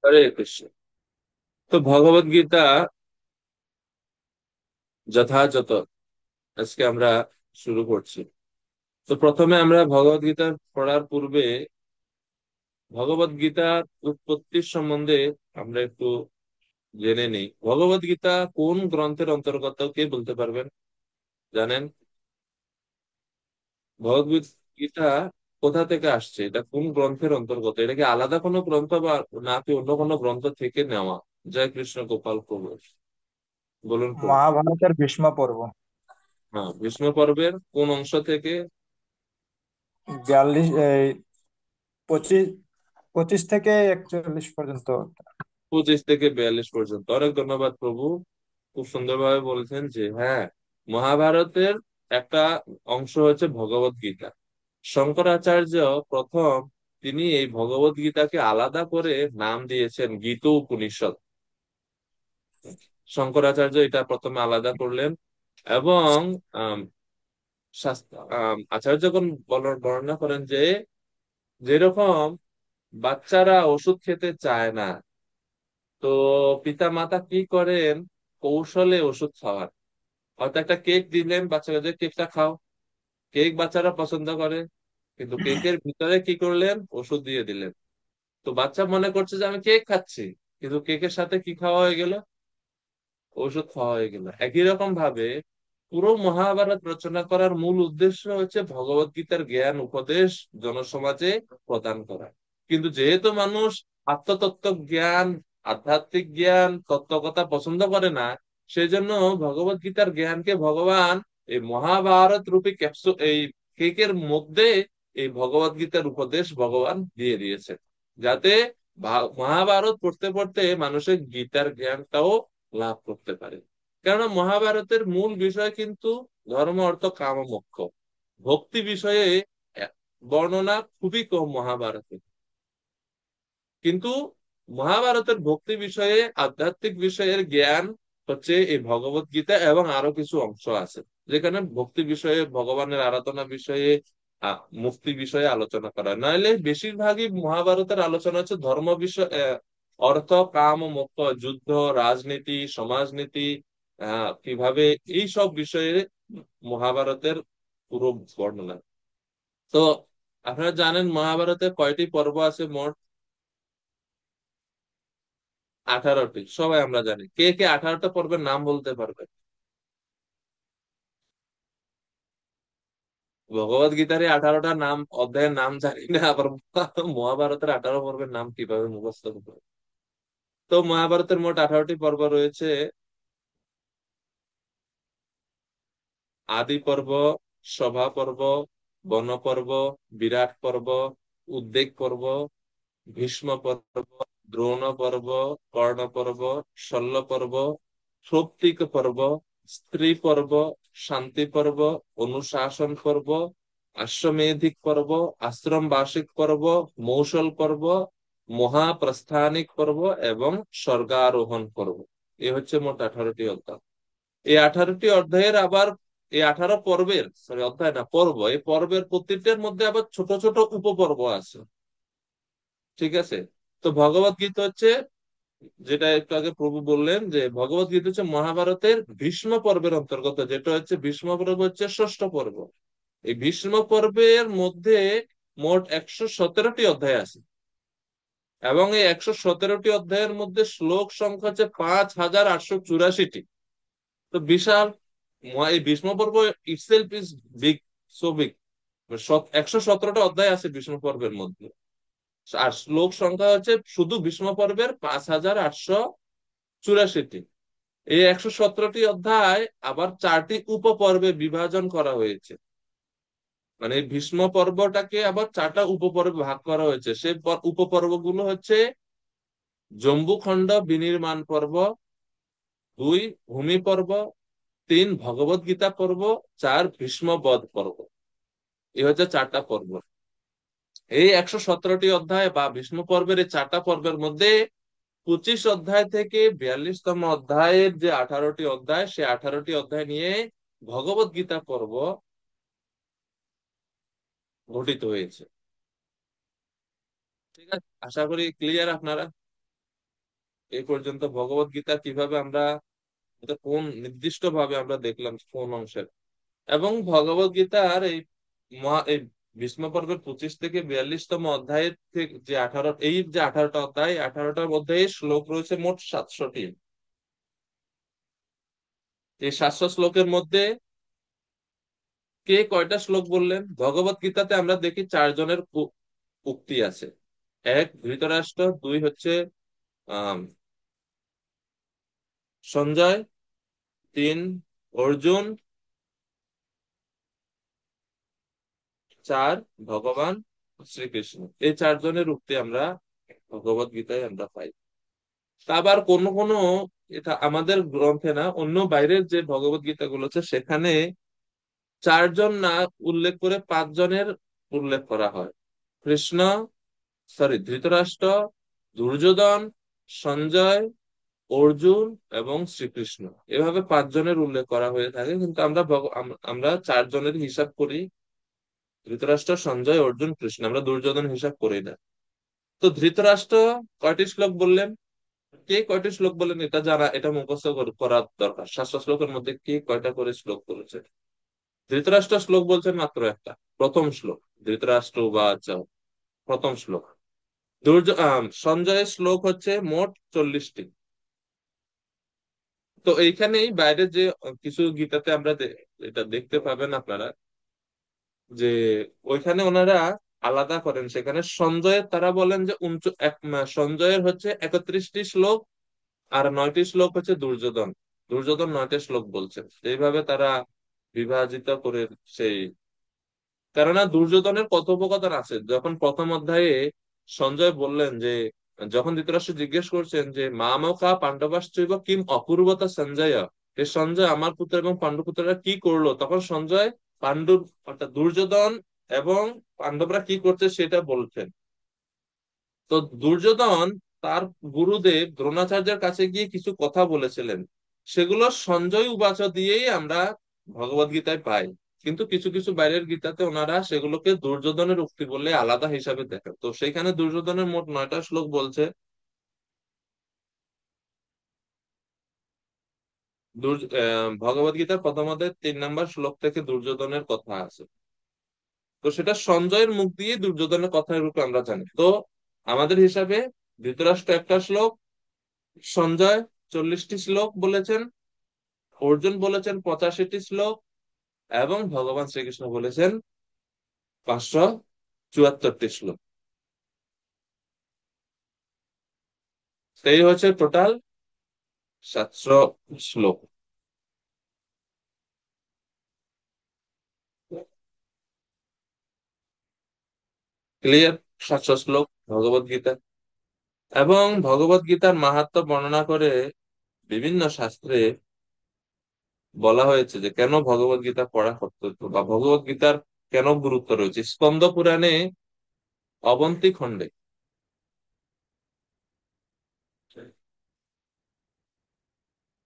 হরে কৃষ্ণ। তো ভগবত গীতা যথাযথ আজকে আমরা শুরু করছি। তো প্রথমে আমরা ভগবত গীতা পড়ার পূর্বে ভগবত গীতার উৎপত্তির সম্বন্ধে আমরা একটু জেনে নিই। ভগবত গীতা কোন গ্রন্থের অন্তর্গত কে বলতে পারবেন? জানেন? ভগবত গীতা কোথা থেকে আসছে? এটা কোন গ্রন্থের অন্তর্গত? এটা কি আলাদা কোনো গ্রন্থ বা নাকি অন্য কোনো গ্রন্থ থেকে নেওয়া? জয় কৃষ্ণ গোপাল প্রভু, বলুন প্রভু। মহাভারতের ভীষ্ম পর্ব। হ্যাঁ, বিষ্ণু পর্বের কোন অংশ থেকে? 42 25 25 থেকে 41 পর্যন্ত। 25 থেকে 42 পর্যন্ত। অনেক ধন্যবাদ প্রভু, খুব সুন্দরভাবে বলেছেন যে হ্যাঁ, মহাভারতের একটা অংশ হচ্ছে ভগবত গীতা। শঙ্করাচার্য প্রথম তিনি এই ভগবত গীতাকে আলাদা করে নাম দিয়েছেন গীত উপনিষদ। শঙ্করাচার্য এটা প্রথমে আলাদা করলেন এবং আম, আচার্য যখন বর্ণনা করেন যে যেরকম বাচ্চারা ওষুধ খেতে চায় না, তো পিতা মাতা কি করেন, কৌশলে ওষুধ খাওয়ার। হয়তো একটা কেক দিলেন বাচ্চাদের, কেকটা খাও। কেক বাচ্চারা পছন্দ করে, কিন্তু কেকের ভিতরে কি করলেন, ওষুধ দিয়ে দিলেন। তো বাচ্চা মনে করছে যে আমি কেক খাচ্ছি, কিন্তু কেকের সাথে কি খাওয়া হয়ে গেল, ওষুধ খাওয়া হয়ে গেল। একই রকম ভাবে পুরো মহাভারত রচনা করার মূল উদ্দেশ্য হচ্ছে ভগবত গীতার জ্ঞান উপদেশ জনসমাজে প্রদান করা। কিন্তু যেহেতু মানুষ আত্মতত্ত্ব জ্ঞান, আধ্যাত্মিক জ্ঞান, তত্ত্বকথা পছন্দ করে না, সেজন্য ভগবত গীতার জ্ঞানকে ভগবান এই মহাভারত রূপী এই কেকের মধ্যে এই ভগবত গীতার উপদেশ ভগবান দিয়ে দিয়েছেন, যাতে মহাভারত পড়তে পড়তে মানুষের গীতার জ্ঞানটাও লাভ করতে পারে। কেননা মহাভারতের মূল বিষয় কিন্তু ধর্ম অর্থ কাম মোক্ষ। ভক্তি বিষয়ে এ- বর্ণনা খুবই কম মহাভারতে। কিন্তু মহাভারতের ভক্তি বিষয়ে, আধ্যাত্মিক বিষয়ের জ্ঞান হচ্ছে এই ভগবত গীতা এবং আরো কিছু অংশ আছে যেখানে ভক্তি বিষয়ে, ভগবানের আরাধনা বিষয়ে, মুক্তি বিষয়ে আলোচনা করা হয়। নাহলে বেশিরভাগই মহাভারতের আলোচনা হচ্ছে ধর্ম বিষয়, অর্থ কাম ও মোক্ষ, যুদ্ধ, রাজনীতি, সমাজনীতি, কিভাবে, এই সব বিষয়ে মহাভারতের পুরো বর্ণনা। তো আপনারা জানেন মহাভারতে কয়টি পর্ব আছে মোট? 18টি, সবাই আমরা জানি। কে কে 18টা পর্বের নাম বলতে পারবে? ভগবত গীতার 18টা নাম, অধ্যায়ের নাম জানি না, আবার মহাভারতের 18 পর্বের নাম কিভাবে মুখস্থ করবো? তো মহাভারতের মোট 18টি পর্ব রয়েছে। আদি পর্ব, সভা পর্ব, বন পর্ব, বিরাট পর্ব, উদ্বেগ পর্ব, ভীষ্ম পর্ব, দ্রোণ পর্ব, কর্ণ পর্ব, শল্য পর্ব, সৌপ্তিক পর্ব, স্ত্রী পর্ব, শান্তি পর্ব, অনুশাসন পর্ব, আশ্বমেধিক পর্ব, আশ্রম বার্ষিক পর্ব, মৌসল পর্ব, মহাপ্রস্থানিক পর্ব এবং স্বর্গারোহণ পর্ব। এ হচ্ছে মোট 18টি অধ্যায়। এই 18টি অধ্যায়ের আবার, এই 18 পর্বের, সরি অধ্যায় না, পর্ব, এই পর্বের প্রত্যেকটার মধ্যে আবার ছোট ছোট উপপর্ব আছে। ঠিক আছে? তো ভগবত গীতা হচ্ছে, যেটা একটু আগে প্রভু বললেন যে ভগবত গীতা হচ্ছে মহাভারতের ভীষ্ম পর্বের অন্তর্গত, যেটা হচ্ছে ভীষ্ম পর্ব হচ্ছে ষষ্ঠ পর্ব। এই ভীষ্ম পর্বের মধ্যে মোট 117টি অধ্যায় আছে এবং এই 117টি অধ্যায়ের মধ্যে শ্লোক সংখ্যা হচ্ছে 5884টি। তো বিশাল এই ভীষ্ম পর্ব itself is big, so big. 117টা অধ্যায় আছে ভীষ্ম পর্বের মধ্যে, আর শ্লোক সংখ্যা হচ্ছে শুধু ভীষ্ম পর্বের 5884টি। এই 117টি অধ্যায় আবার 4টি উপপর্বে বিভাজন করা হয়েছে। মানে এই ভীষ্ম পর্বটাকে আবার 4টা উপপর্বে ভাগ করা হয়েছে। সেই উপপর্বগুলো হচ্ছে: জম্বুখণ্ড বিনির্মাণ পর্ব, 2 ভূমি পর্ব, 3 ভগবত গীতা পর্ব, 4 ভীষ্ম বধ পর্ব। এই হচ্ছে 4টা পর্ব। এই 117টি অধ্যায় বা ভীষ্ম পর্বের এই 4টা পর্বের মধ্যে 25 অধ্যায় থেকে 42তম অধ্যায়ের যে 18টি অধ্যায়, সে 18টি অধ্যায় নিয়ে ভগবত গীতা পর্ব গঠিত হয়েছে। ঠিক আছে, আশা করি ক্লিয়ার আপনারা। এই পর্যন্ত ভগবত গীতা কিভাবে আমরা, এটা কোন নির্দিষ্ট ভাবে আমরা দেখলাম কোন অংশের। এবং ভগবত গীতার এই ভীষ্ম পর্বের 25 থেকে 42তম অধ্যায়ের থেকে যে 18টা অধ্যায়, 18টার মধ্যে শ্লোক রয়েছে মোট 700টি। এই 700 শ্লোকের মধ্যে কে কয়টা শ্লোক বললেন? ভগবত গীতাতে আমরা দেখি 4 জনের উক্তি আছে। এক ধৃতরাষ্ট্র, দুই হচ্ছে আহ সঞ্জয়, তিন অর্জুন, চার ভগবান শ্রীকৃষ্ণ। এই 4 জনের উক্তি আমরা ভগবত গীতায় আমরা পাই। তা আবার কোন কোন, এটা আমাদের গ্রন্থে না, অন্য বাইরের যে ভগবত গীতা গুলো আছে সেখানে 4 জন না উল্লেখ করে 5 জনের উল্লেখ করা হয়। কৃষ্ণ, ধৃতরাষ্ট্র, দুর্যোধন, সঞ্জয়, অর্জুন এবং শ্রীকৃষ্ণ। এভাবে 5 জনের উল্লেখ করা হয়ে থাকে, কিন্তু আমরা 4 জনের হিসাব করি। ধৃতরাষ্ট্র, সঞ্জয়, অর্জুন, কৃষ্ণ, আমরা দুর্যোধন হিসাব করি না। তো ধৃতরাষ্ট্র কয়টি শ্লোক বললেন? কে কয়টি শ্লোক বললেন এটা জানা, এটা মুখস্থ করার দরকার। 700 শ্লোকের মধ্যে কে কয়টা করে শ্লোক বলেছে? ধৃতরাষ্ট্র শ্লোক বলছেন মাত্র একটা, প্রথম শ্লোক। ধৃতরাষ্ট্র বা প্রথম শ্লোক। সঞ্জয়ের শ্লোক হচ্ছে মোট 40টি। তো এইখানেই বাইরে যে কিছু গীতাতে আমরা এটা দেখতে পাবেন আপনারা, যে ওইখানে ওনারা আলাদা করেন। সেখানে সঞ্জয়ের তারা বলেন যে সঞ্জয়ের হচ্ছে 31টি শ্লোক, আর 9টি শ্লোক হচ্ছে দুর্যোধন। দুর্যোধন 9টা শ্লোক বলছেন। এইভাবে তারা বিভাজিত করে সেই, কেননা দুর্যোধনের কথোপকথন আছে। যখন প্রথম অধ্যায়ে সঞ্জয় বললেন যে, যখন ধৃতরাষ্ট্র জিজ্ঞেস করছেন যে মামকা পাণ্ডবাশ্চৈব কিম অপূর্বতা সঞ্জয়, এ সঞ্জয় আমার পুত্র এবং পাণ্ডবপুত্ররা কি করলো, তখন সঞ্জয় পাণ্ডব অর্থাৎ দুর্যোধন এবং পাণ্ডবরা কি করছে সেটা বলছেন। তো দুর্যোধন তার গুরুদেব দ্রোণাচার্যের কাছে গিয়ে কিছু কথা বলেছিলেন, সেগুলো সঞ্জয় উবাচ দিয়েই আমরা ভগবত গীতায় পাই। কিন্তু কিছু কিছু বাইরের গীতাতে ওনারা সেগুলোকে দুর্যোধনের উক্তি বলে আলাদা হিসাবে দেখেন। তো সেখানে দুর্যোধনের মোট 9টা শ্লোক বলছে। ভগবত গীতার প্রথম অধ্যায় 3 নম্বর শ্লোক থেকে দুর্যোধনের কথা আছে। তো সেটা সঞ্জয়ের মুখ দিয়ে দুর্যোধনের কথার রূপে আমরা জানি। তো আমাদের হিসাবে ধৃতরাষ্ট্র একটা শ্লোক, সঞ্জয় 40টি শ্লোক বলেছেন, অর্জুন বলেছেন 85টি শ্লোক, এবং ভগবান শ্রীকৃষ্ণ বলেছেন 574টি শ্লোক। সেই হচ্ছে টোটাল 700 শ্লোক। ক্লিয়ার? 700 শ্লোক ভগবত গীতা। এবং ভগবত গীতার মাহাত্ম্য বর্ণনা করে বিভিন্ন শাস্ত্রে বলা হয়েছে যে কেন ভগবত গীতা পড়া কর্তব্য, বা ভগবত গীতার কেন গুরুত্ব রয়েছে। স্কন্দ পুরাণে অবন্তী খণ্ডে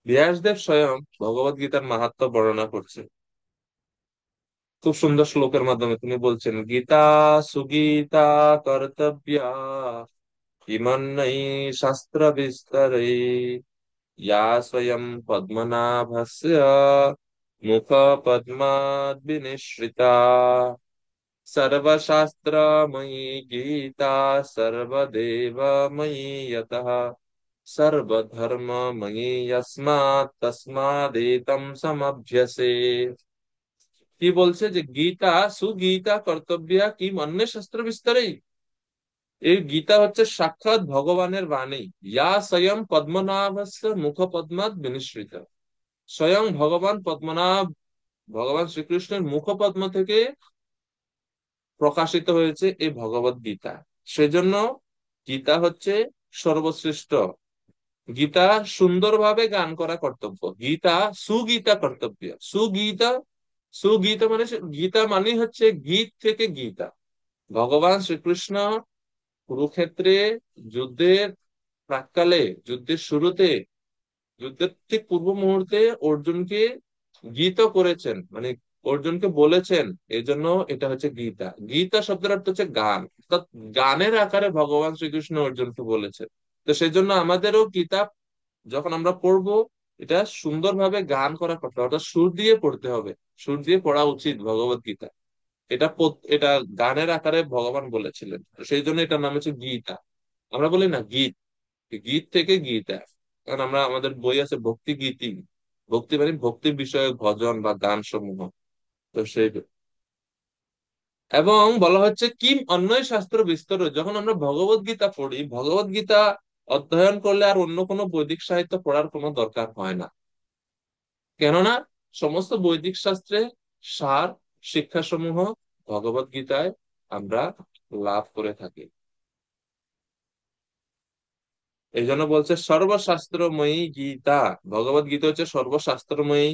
ব্যাসদেব স্বয়ং ভগবত গীতার মাহাত্ম্য বর্ণনা করছে। খুব সুন্দর শ্লোকের মাধ্যমে তিনি বলছেন, গীতা সুগীতা কর্তব্যা ইমন্নৈ শাস্ত্র বিস্তরে या स्वयं पद्मनाभस्य मुख पद्माद् विनिश्रिता सर्वशास्त्रमयी गीता सर्वदेवमयी यतः सर्वधर्ममयी यस्मात् तस्मादेतं समभ्यसे। কি বলছে যে গীতা সুগীতা কর্তব্যা কি অন্য শাস্ত্র বিস্তারেই, এই গীতা হচ্ছে সাক্ষাৎ ভগবানের বাণী। ইয়া স্বয়ং পদ্মনাভস্য মুখ পদ্মাৎ বিনিসৃত, স্বয়ং ভগবান পদ্মনাভ, ভগবান শ্রীকৃষ্ণের মুখপদ্ম থেকে প্রকাশিত হয়েছে এই ভগবত গীতা। সেজন্য গীতা হচ্ছে সর্বশ্রেষ্ঠ। গীতা সুন্দরভাবে গান করা কর্তব্য। গীতা সুগীতা কর্তব্য। সুগীতা, সুগীতা মানে গীতা মানে হচ্ছে গীত থেকে গীতা। ভগবান শ্রীকৃষ্ণ কুরুক্ষেত্রে যুদ্ধের প্রাক্কালে, যুদ্ধের শুরুতে, যুদ্ধের ঠিক পূর্ব মুহূর্তে অর্জুনকে গীত করেছেন, মানে অর্জুনকে বলেছেন। এই জন্য এটা হচ্ছে গীতা। গীতা শব্দের অর্থ হচ্ছে গান, অর্থাৎ গানের আকারে ভগবান শ্রীকৃষ্ণ অর্জুনকে বলেছেন। তো সেই জন্য আমাদেরও কিতাব যখন আমরা পড়বো, এটা সুন্দরভাবে গান করা করতে হবে, অর্থাৎ সুর দিয়ে পড়তে হবে। সুর দিয়ে পড়া উচিত ভগবত গীতা। এটা গানের আকারে ভগবান বলেছিলেন, তো সেই জন্য এটার নাম হচ্ছে গীতা। আমরা বলি না গীত, গীত থেকে গীতা। কারণ আমরা আমাদের বই আছে ভক্তি গীতি, ভক্তি মানে ভক্তি বিষয়ক ভজন বা গান সমূহ। তো সেই, এবং বলা হচ্ছে কিম অন্যই শাস্ত্র বিস্তর, যখন আমরা ভগবত গীতা পড়ি, ভগবত গীতা অধ্যয়ন করলে আর অন্য কোনো বৈদিক সাহিত্য পড়ার কোনো দরকার হয় না। কেননা সমস্ত বৈদিক শাস্ত্রে সার শিক্ষাসমূহ ভগবত গীতায় আমরা লাভ করে থাকি। এই জন্য বলছে সর্বশাস্ত্রময়ী গীতা। ভগবত গীতা হচ্ছে সর্বশাস্ত্রময়ী,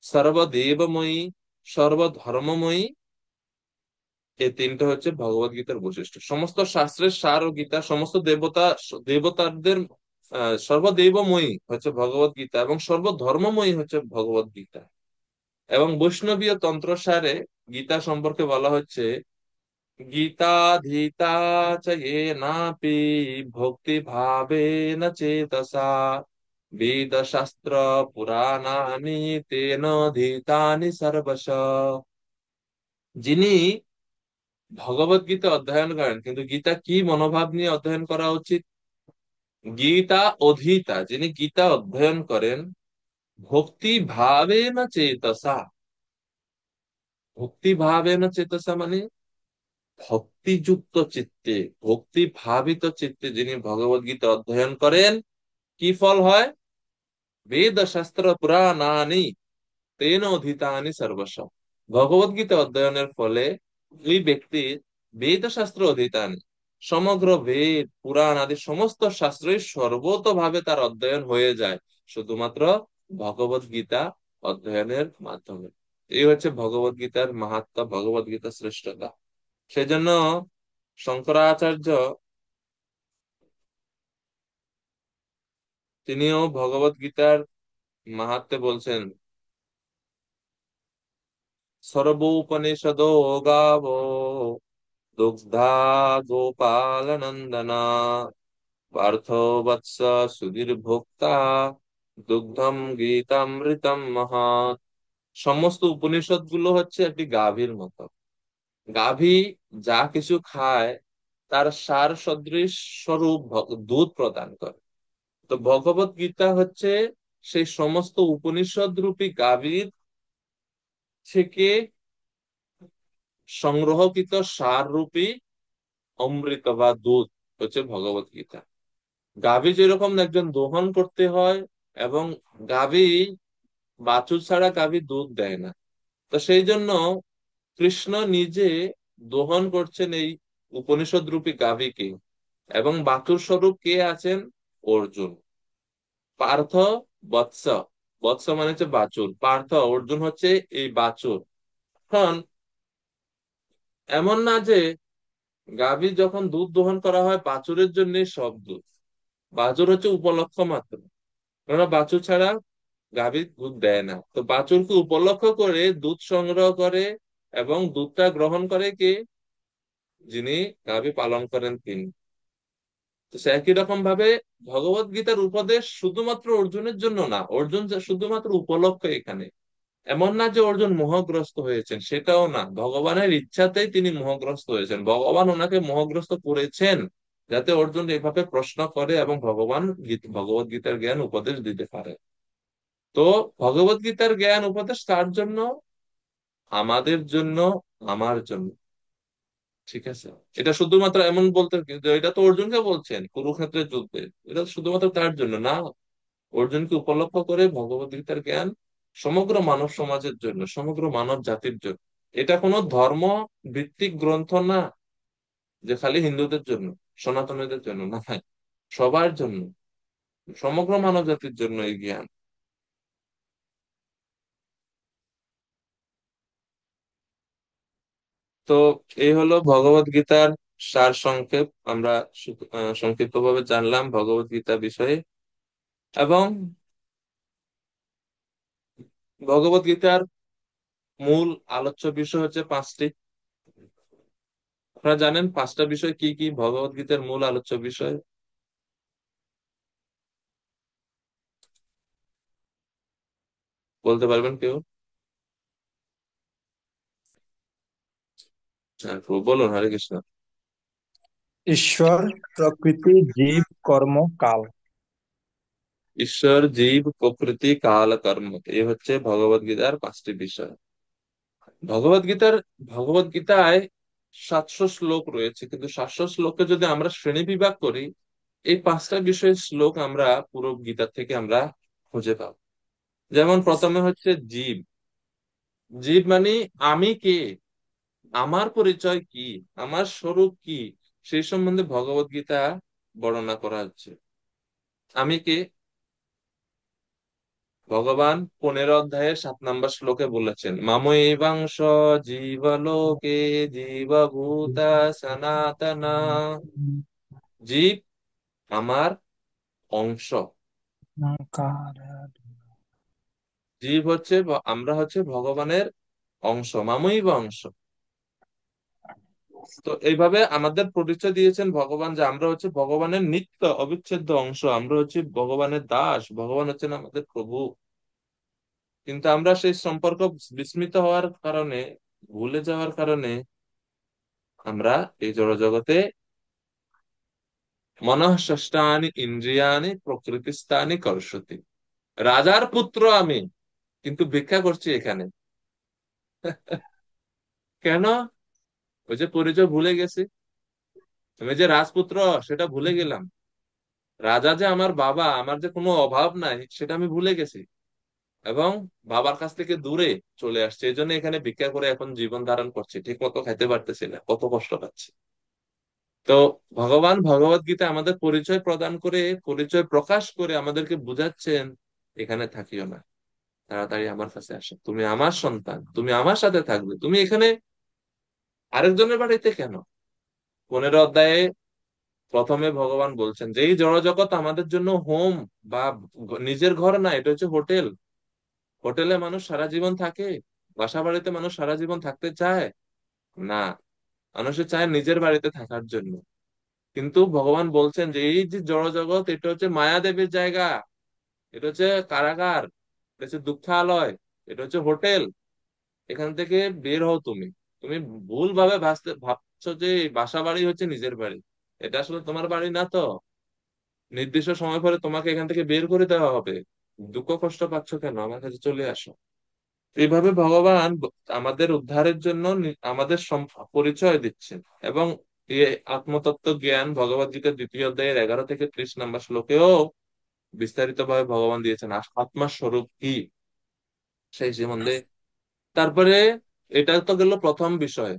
সর্বদেবময়ী, সর্বধর্মময়ী। এই তিনটা হচ্ছে ভগবত গীতার বৈশিষ্ট্য। সমস্ত শাস্ত্রের সার ও গীতা, সমস্ত দেবতাদের সর্বদেবময়ী হচ্ছে ভগবত গীতা, এবং সর্বধর্মময়ী হচ্ছে ভগবত গীতা। এবং বৈষ্ণবীয় তন্ত্রসারে গীতা সম্পর্কে বলা হচ্ছে, গীতাধীতা চ येनापि ভক্তি ভাবেন চেতসা বেদ শাস্ত্র পুরাণানি তেন ধীতানি সর্বশ। যিনি ভগবত গীতা অধ্যয়ন করেন, কিন্তু গীতা কি মনোভাব নিয়ে অধ্যয়ন করা উচিত? গীতা অধীতা, যিনি গীতা অধ্যয়ন করেন, ভক্তি ভাবেন চেতসা। ভক্তি ভাবেন চেতসা মানে ভক্তিযুক্ত চিত্তে, ভক্তি ভাবিত চিত্তে যিনি ভগবত গীতা অধ্যয়ন করেন, কি ফল হয়? বেদ শাস্ত্র পুরাণানি তেন অধীতানি সর্বস্ব। ভগবত গীতা অধ্যয়নের ফলে ওই ব্যক্তির বেদ শাস্ত্র অধীতানি, সমগ্র বেদ পুরাণ আদি সমস্ত শাস্ত্রই সর্বতভাবে তার অধ্যয়ন হয়ে যায় শুধুমাত্র ভগবত গীতা অধ্যয়নের মাধ্যমে। এই হচ্ছে ভগবত গীতার মাহাত্ম্য, ভগবত গীতার শ্রেষ্ঠতা। সেজন্য শঙ্করাচার্য তিনিও ভগবত গীতার মাহাত্ম্যে বলছেন, সর্বোপনিষদো গাবো দুগ্ধা গোপাল নন্দনা পার্থ বৎস সুধীর ভোক্তা দুগ্ধম গীতামৃতম মহৎ। সমস্ত উপনিষদ গুলো হচ্ছে একটি গাভীর মতো। গাভী যা কিছু খায় তার সার সদৃশ স্বরূপ দুধ প্রদান করে। তো ভগবত গীতা হচ্ছে সেই সমস্ত উপনিষদ রূপী গাভীর থেকে সংগ্রহকৃত সার রূপী অমৃত বা দুধ হচ্ছে ভগবত গীতা। গাভী যেরকম একজন দোহন করতে হয়, এবং গাভী, বাছুর ছাড়া গাভী দুধ দেয় না। তো সেই জন্য কৃষ্ণ নিজে দোহন করছেন এই উপনিষদ রূপী গাভীকে, এবং বাছুর স্বরূপ কে আছেন? অর্জুন। পার্থ বৎস, বৎস মানে হচ্ছে বাছুর, পার্থ অর্জুন হচ্ছে এই বাছুর। এখন এমন না যে গাভী যখন দুধ দোহন করা হয় বাছুরের জন্য সব দুধ, বাছুর হচ্ছে উপলক্ষ মাত্র। কেননা বাছুর ছাড়া গাভী দুধ দেয় না। তো বাছুরকে উপলক্ষ করে দুধ সংগ্রহ করে, এবং দুধটা গ্রহণ করে কে? যিনি গাভী পালন করেন তিনি। তো সে একই রকম ভাবে ভগবত গীতার উপদেশ শুধুমাত্র অর্জুনের জন্য না, অর্জুন যে শুধুমাত্র উপলক্ষ এখানে। এমন না যে অর্জুন মোহগ্রস্ত হয়েছেন, সেটাও না, ভগবানের ইচ্ছাতেই তিনি মোহগ্রস্ত হয়েছেন, ভগবান ওনাকে মোহগ্রস্ত করেছেন যাতে অর্জুন এভাবে প্রশ্ন করে এবং ভগবত গীতার জ্ঞান উপদেশ দিতে পারে। তো ভগবত গীতার জ্ঞান উপদেশ কার জন্য? আমাদের জন্য, আমার জন্য। ঠিক আছে, এটা শুধুমাত্র এমন বলতে যে এটা তো অর্জুনকে বলছেন কুরুক্ষেত্রের যুদ্ধে, এটা শুধুমাত্র তার জন্য না। অর্জুনকে উপলক্ষ করে ভগবত গীতার জ্ঞান সমগ্র মানব সমাজের জন্য, সমগ্র মানব জাতির জন্য। এটা কোনো ধর্ম ভিত্তিক গ্রন্থ না যে খালি হিন্দুদের জন্য, সনাতনীদের জন্য না, সবার জন্য, সমগ্র মানব জাতির জন্য এই জ্ঞান। তো এই হলো ভগবত গীতার সার সংক্ষেপ। আমরা সংক্ষিপ্তভাবে জানলাম ভগবত গীতা বিষয়ে। এবং ভগবত গীতার মূল আলোচ্য বিষয় হচ্ছে পাঁচটি। আপনারা জানেন পাঁচটা বিষয় কি কি ভগবত গীতার মূল আলোচ্য বিষয়? বলতে পারবেন কেউ? হ্যাঁ, বলুন, হরে কৃষ্ণ। ঈশ্বর, প্রকৃতি, জীব, কর্ম, কাল। ঈশ্বর, জীব, প্রকৃতি, কাল, কর্ম, এই হচ্ছে ভগবত গীতার 5টি বিষয়। ভগবত গীতার ভগবত গীতায় 700 শ্লোক রয়েছে, কিন্তু 700 শ্লোককে যদি আমরা শ্রেণী বিভাগ করি, এই 5টা বিষয়ের শ্লোক আমরা পুরো গীতা থেকে আমরা খুঁজে পাবো। যেমন প্রথমে হচ্ছে জীব। জীব মানে আমি কে, আমার পরিচয় কি, আমার স্বরূপ কি, সেই সম্বন্ধে ভগবত গীতা বর্ণনা করা হচ্ছে। আমি কে? ভগবান 15 অধ্যায়ের 7 নম্বর শ্লোকে বলেছেন, মামৈবাংশ জীবলোকে জীবভূতা সনাতনা। জীব আমার অংশ। জীব হচ্ছে আমরা হচ্ছে ভগবানের অংশ, মামৈব অংশ। তো এইভাবে আমাদের পরিচয় দিয়েছেন ভগবান, যে আমরা হচ্ছে ভগবানের নিত্য অবিচ্ছেদ্য অংশ, আমরা হচ্ছে ভগবানের দাস, ভগবান হচ্ছেন আমাদের প্রভু। কিন্তু আমরা সেই সম্পর্ক বিস্মৃত হওয়ার কারণে, ভুলে যাওয়ার কারণে আমরা এই জড়জগতে মনঃষষ্ঠানি ইন্দ্রিয়ানি প্রকৃতিস্থানি কর্ষতি। রাজার পুত্র আমি, কিন্তু ভিক্ষা করছি এখানে। কেন? ওই যে পরিচয় ভুলে গেছি, আমি যে রাজপুত্র সেটা ভুলে গেলাম। রাজা যে আমার বাবা, আমার যে কোনো অভাব নাই সেটা আমি ভুলে গেছি, এবং বাবার কাছ থেকে দূরে চলে আসছে। এই জন্য এখানে ভিক্ষা করে এখন জীবন ধারণ করছি, ঠিক মতো খাইতে পারতেছি না, কত কষ্ট পাচ্ছি। তো ভগবান ভগবত গীতা আমাদের পরিচয় প্রদান করে, পরিচয় প্রকাশ করে আমাদেরকে বুঝাচ্ছেন, এখানে থাকিও না, তাড়াতাড়ি আমার কাছে আসো, তুমি আমার সন্তান, তুমি আমার সাথে থাকবে, তুমি এখানে আরেকজনের বাড়িতে কেন? 15 অধ্যায়ে প্রথমে ভগবান বলছেন যে এই জড়জগৎ আমাদের জন্য হোম বা নিজের ঘর না, এটা হচ্ছে হোটেল। হোটেলে মানুষ সারা জীবন থাকে? বাসা বাড়িতে মানুষ সারা জীবন থাকতে চায় না, মানুষে চায় নিজের বাড়িতে থাকার জন্য। কিন্তু ভগবান বলছেন যে এই যে জড়জগৎ, এটা হচ্ছে মায়াদেবীর জায়গা, এটা হচ্ছে কারাগার, এটা হচ্ছে দুঃখালয়, এটা হচ্ছে হোটেল। এখান থেকে বের হও তুমি। তুমি ভুল ভাবে ভাবছো যে এই বাসা বাড়ি হচ্ছে নিজের বাড়ি। এটা আসলে তোমার বাড়ি না তো। নির্দিষ্ট সময় পরে তোমাকে এখান থেকে বের করে দেওয়া হবে। দুঃখ কষ্ট পাচ্ছ কেন? আমার কাছে চলে আসো। এইভাবে ভগবান আমাদের উদ্ধারের জন্য আমাদের পরিচয় দিচ্ছেন। এবং এই আত্মতত্ত্ব জ্ঞান ভগবদ গীতার 2য় অধ্যায়ের 11 থেকে 30 নম্বর শ্লোকেও বিস্তারিত ভাবে ভগবান দিয়েছেন আত্মার স্বরূপ কি, সেই সম্বন্ধে। তারপরে এটা তো গেল প্রথম বিষয়,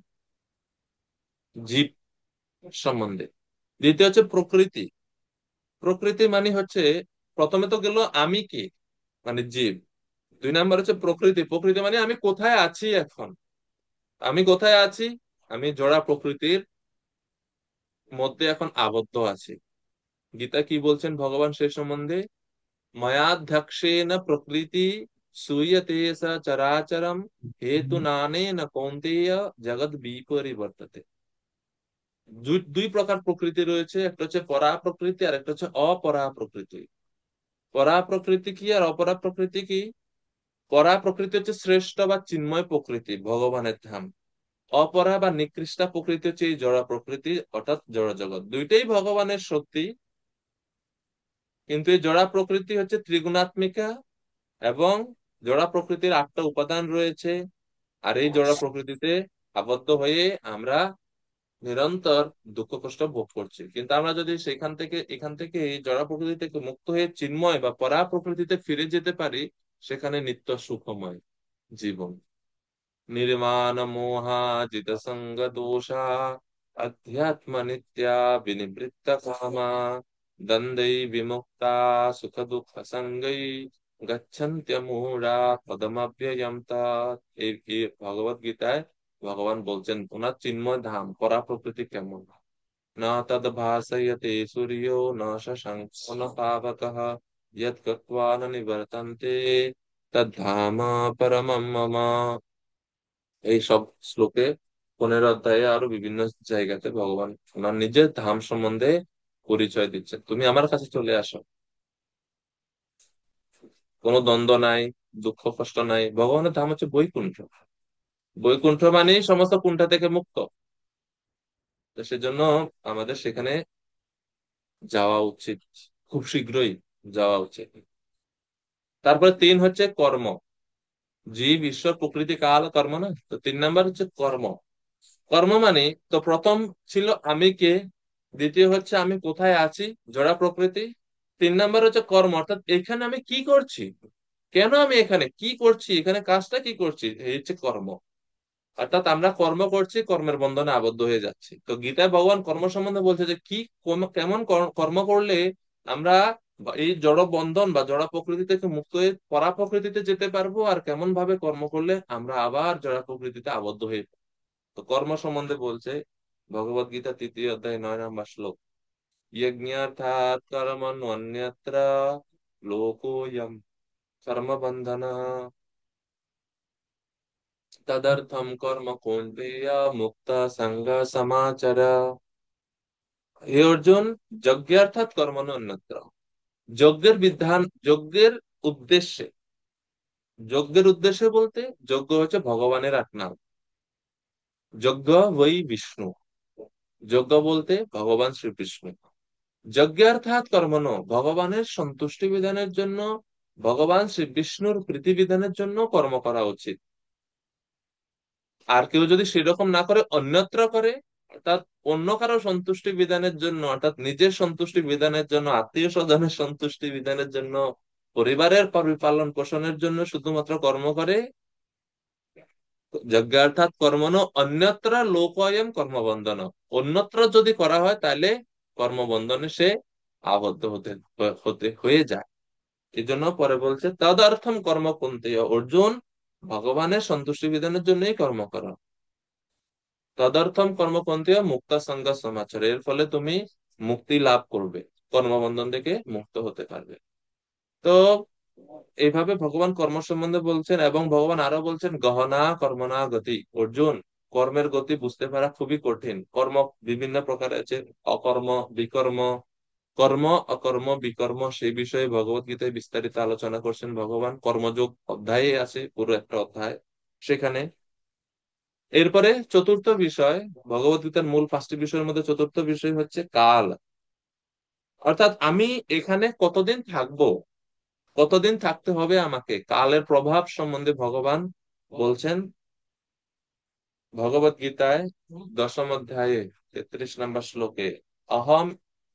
জীব সম্বন্ধে। দ্বিতীয় হচ্ছে প্রকৃতি। প্রকৃতি মানে হচ্ছে, প্রথমে তো গেল আমি কি, মানে জীব। 2 নম্বর হচ্ছে প্রকৃতি। প্রকৃতি মানে আমি কোথায় আছি এখন। আমি কোথায় আছি? আমি জড়া প্রকৃতির মধ্যে এখন আবদ্ধ আছি। গীতা কি বলছেন ভগবান সে সম্বন্ধে? ময়াধ্যক্ষেণ প্রকৃতি সুয়তে স চরাচরম হেতু নানেন কৌন্তেয় জগৎ বিপরিবর্ততে। দুই প্রকার প্রকৃতি রয়েছে, একটা হচ্ছে পরা প্রকৃতি আর একটা হচ্ছে অপরা প্রকৃতি। পরা প্রকৃতি কি আর অপরা প্রকৃতি কি? পরা প্রকৃতি হচ্ছে শ্রেষ্ঠ বা চিন্ময় প্রকৃতি, ভগবানের ধাম। অপরা বা নিকৃষ্টা প্রকৃতি হচ্ছে এই জড় প্রকৃতি, অর্থাৎ জড় জগৎ। দুইটাই ভগবানের শক্তি, কিন্তু এই জড়া প্রকৃতি হচ্ছে ত্রিগুণাত্মিকা, এবং জড়া প্রকৃতির 8টা উপাদান রয়েছে। আর এই জড়া প্রকৃতিতে আবদ্ধ হয়ে আমরা নিরন্তর দুঃখ কষ্ট ভোগ করছি। কিন্তু আমরা যদি এখান থেকে এই জড়া প্রকৃতি থেকে মুক্ত হয়ে চিন্ময় বা পরা প্রকৃতিতে ফিরে যেতে পারি, সেখানে নিত্য সুখময় জীবন। निर्माण मोहा जित संग दोषा अध्यात्म नित्या विनिवृत्त कामा द्वंद्वै विमुक्ता सुख दुख संगै गच्छन्त्य मूढ़ा पदमव्ययम् तत्। এই ভগবত গীতায় ভগবান বলছেন ওনার চিন্ময় ধাম পরা প্রকৃতি কেমন। न तद् भासयते सूर्यो न शशंको न पावकः यत् गत्वा न निवर्तन्ते तद्धाम परमं मम। এই সব শ্লোকে 15 অধ্যায়ে আরো বিভিন্ন জায়গাতে ভগবান ওনার নিজের ধাম সম্বন্ধে পরিচয় দিচ্ছেন। তুমি আমার কাছে চলে আসো, কোনো দ্বন্দ্ব নাই, দুঃখ কষ্ট নাই। ভগবানের ধাম হচ্ছে বৈকুণ্ঠ। বৈকুণ্ঠ মানেই সমস্ত কুণ্ঠা থেকে মুক্ত। তো সেজন্য আমাদের সেখানে যাওয়া উচিত, খুব শীঘ্রই যাওয়া উচিত। তারপরে তিন হচ্ছে কর্ম। জীব, ঈশ্বর, প্রকৃতি, কাল, কর্ম না, তো 3 নাম্বার হচ্ছে কর্ম। কর্ম মানে, তো প্রথম ছিল আমি কে, দ্বিতীয় হচ্ছে আমি কোথায় আছি, জড়া প্রকৃতি, 3 নাম্বার হচ্ছে কর্ম, অর্থাৎ এখানে আমি কি করছি, কেন আমি এখানে কি করছি, এখানে কাজটা কি করছি, এই হচ্ছে কর্ম। অর্থাৎ আমরা কর্ম করছি, কর্মের বন্ধনে আবদ্ধ হয়ে যাচ্ছি। তো গীতায় ভগবান কর্ম সম্বন্ধে বলছে যে কি কেমন কর্ম করলে আমরা এই জড় বন্ধন বা জড় প্রকৃতি থেকে মুক্ত হয়ে পরা প্রকৃতিতে যেতে পারবো, আর কেমন ভাবে কর্ম করলে আমরা আবার জড় প্রকৃতিতে আবদ্ধ হয়ে পড়বো। তো কর্ম সম্বন্ধে বলছে ভগবদ গীতা 3য় অধ্যায় 9 নম্বর শ্লোক, যজ্ঞার্থাৎ কর্মণ্যন্যত্র লোকোऽয়ং কর্ম বন্ধন তদर्थम कर्म कौन्तेय मुक्त संग समाचर। হে অর্জুন, যজ্ঞার্থাৎ কর্মণ অন্যত্র, যজ্ঞের বিধান, যজ্ঞের উদ্দেশ্যে, যজ্ঞের উদ্দেশ্যে বলতে যজ্ঞ হচ্ছে ভগবানের এক নাম, যজ্ঞ বৈ বিষ্ণু, যজ্ঞ বলতে ভগবান শ্রীকৃষ্ণ। যজ্ঞার্থাৎ কর্মণ, ভগবানের সন্তুষ্টি বিধানের জন্য, ভগবান শ্রী বিষ্ণুর প্রীতি বিধানের জন্য কর্ম করা উচিত। আর কেউ যদি সেরকম না করে অন্যত্র করে, অর্থাৎ অন্য কারো সন্তুষ্টি বিধানের জন্য, অর্থাৎ নিজের সন্তুষ্টি বিধানের জন্য, আত্মীয় স্বজনের সন্তুষ্টি বিধানের জন্য, পরিবারের পালন পোষণের জন্য শুধুমাত্র কর্ম করে, যজ্ঞার্থাৎ কর্মণ অন্যত্র লোকায়ম কর্মবন্ধন, অন্যত্র যদি করা হয় তাহলে কর্মবন্ধনে সে আবদ্ধ হতে হতে হয়ে যায়। এই জন্য পরে বলছে তদর্থম কর্ম কুন্তি, অর্জুন, ভগবানের সন্তুষ্টি বিধানের জন্যই কর্ম করো। তদর্থম কর্মপন্থী মুক্ত সঙ্গ সমাচার, এর ফলে তুমি মুক্তি লাভ করবে, কর্মবন্ধন থেকে মুক্ত হতে পারবে। তো এইভাবে ভগবান কর্ম সম্বন্ধে বলছেন, এবং ভগবান আরো বলছেন গহনা কর্মণা গতি, অর্জুন, কর্মের গতি বুঝতে পারা খুবই কঠিন। কর্ম বিভিন্ন প্রকার আছে, অকর্ম, বিকর্ম, কর্ম, অকর্ম, বিকর্ম, সেই বিষয়ে ভগবত গীতায় বিস্তারিত আলোচনা করছেন ভগবান। কর্মযোগ অধ্যায়ে আছে পুরো একটা অধ্যায় সেখানে। এরপরে চতুর্থ বিষয়, ভগবদ্গীতার মূল 5টি বিষয়ের মধ্যে চতুর্থ বিষয় হচ্ছে কাল। অর্থাৎ আমি এখানে কতদিন থাকবো, কতদিন থাকতে হবে আমাকে, কালের প্রভাব সম্বন্ধে ভগবান বলছেন ভগবত গীতায় 10ম অধ্যায়ে 33 নম্বর শ্লোকে, অহম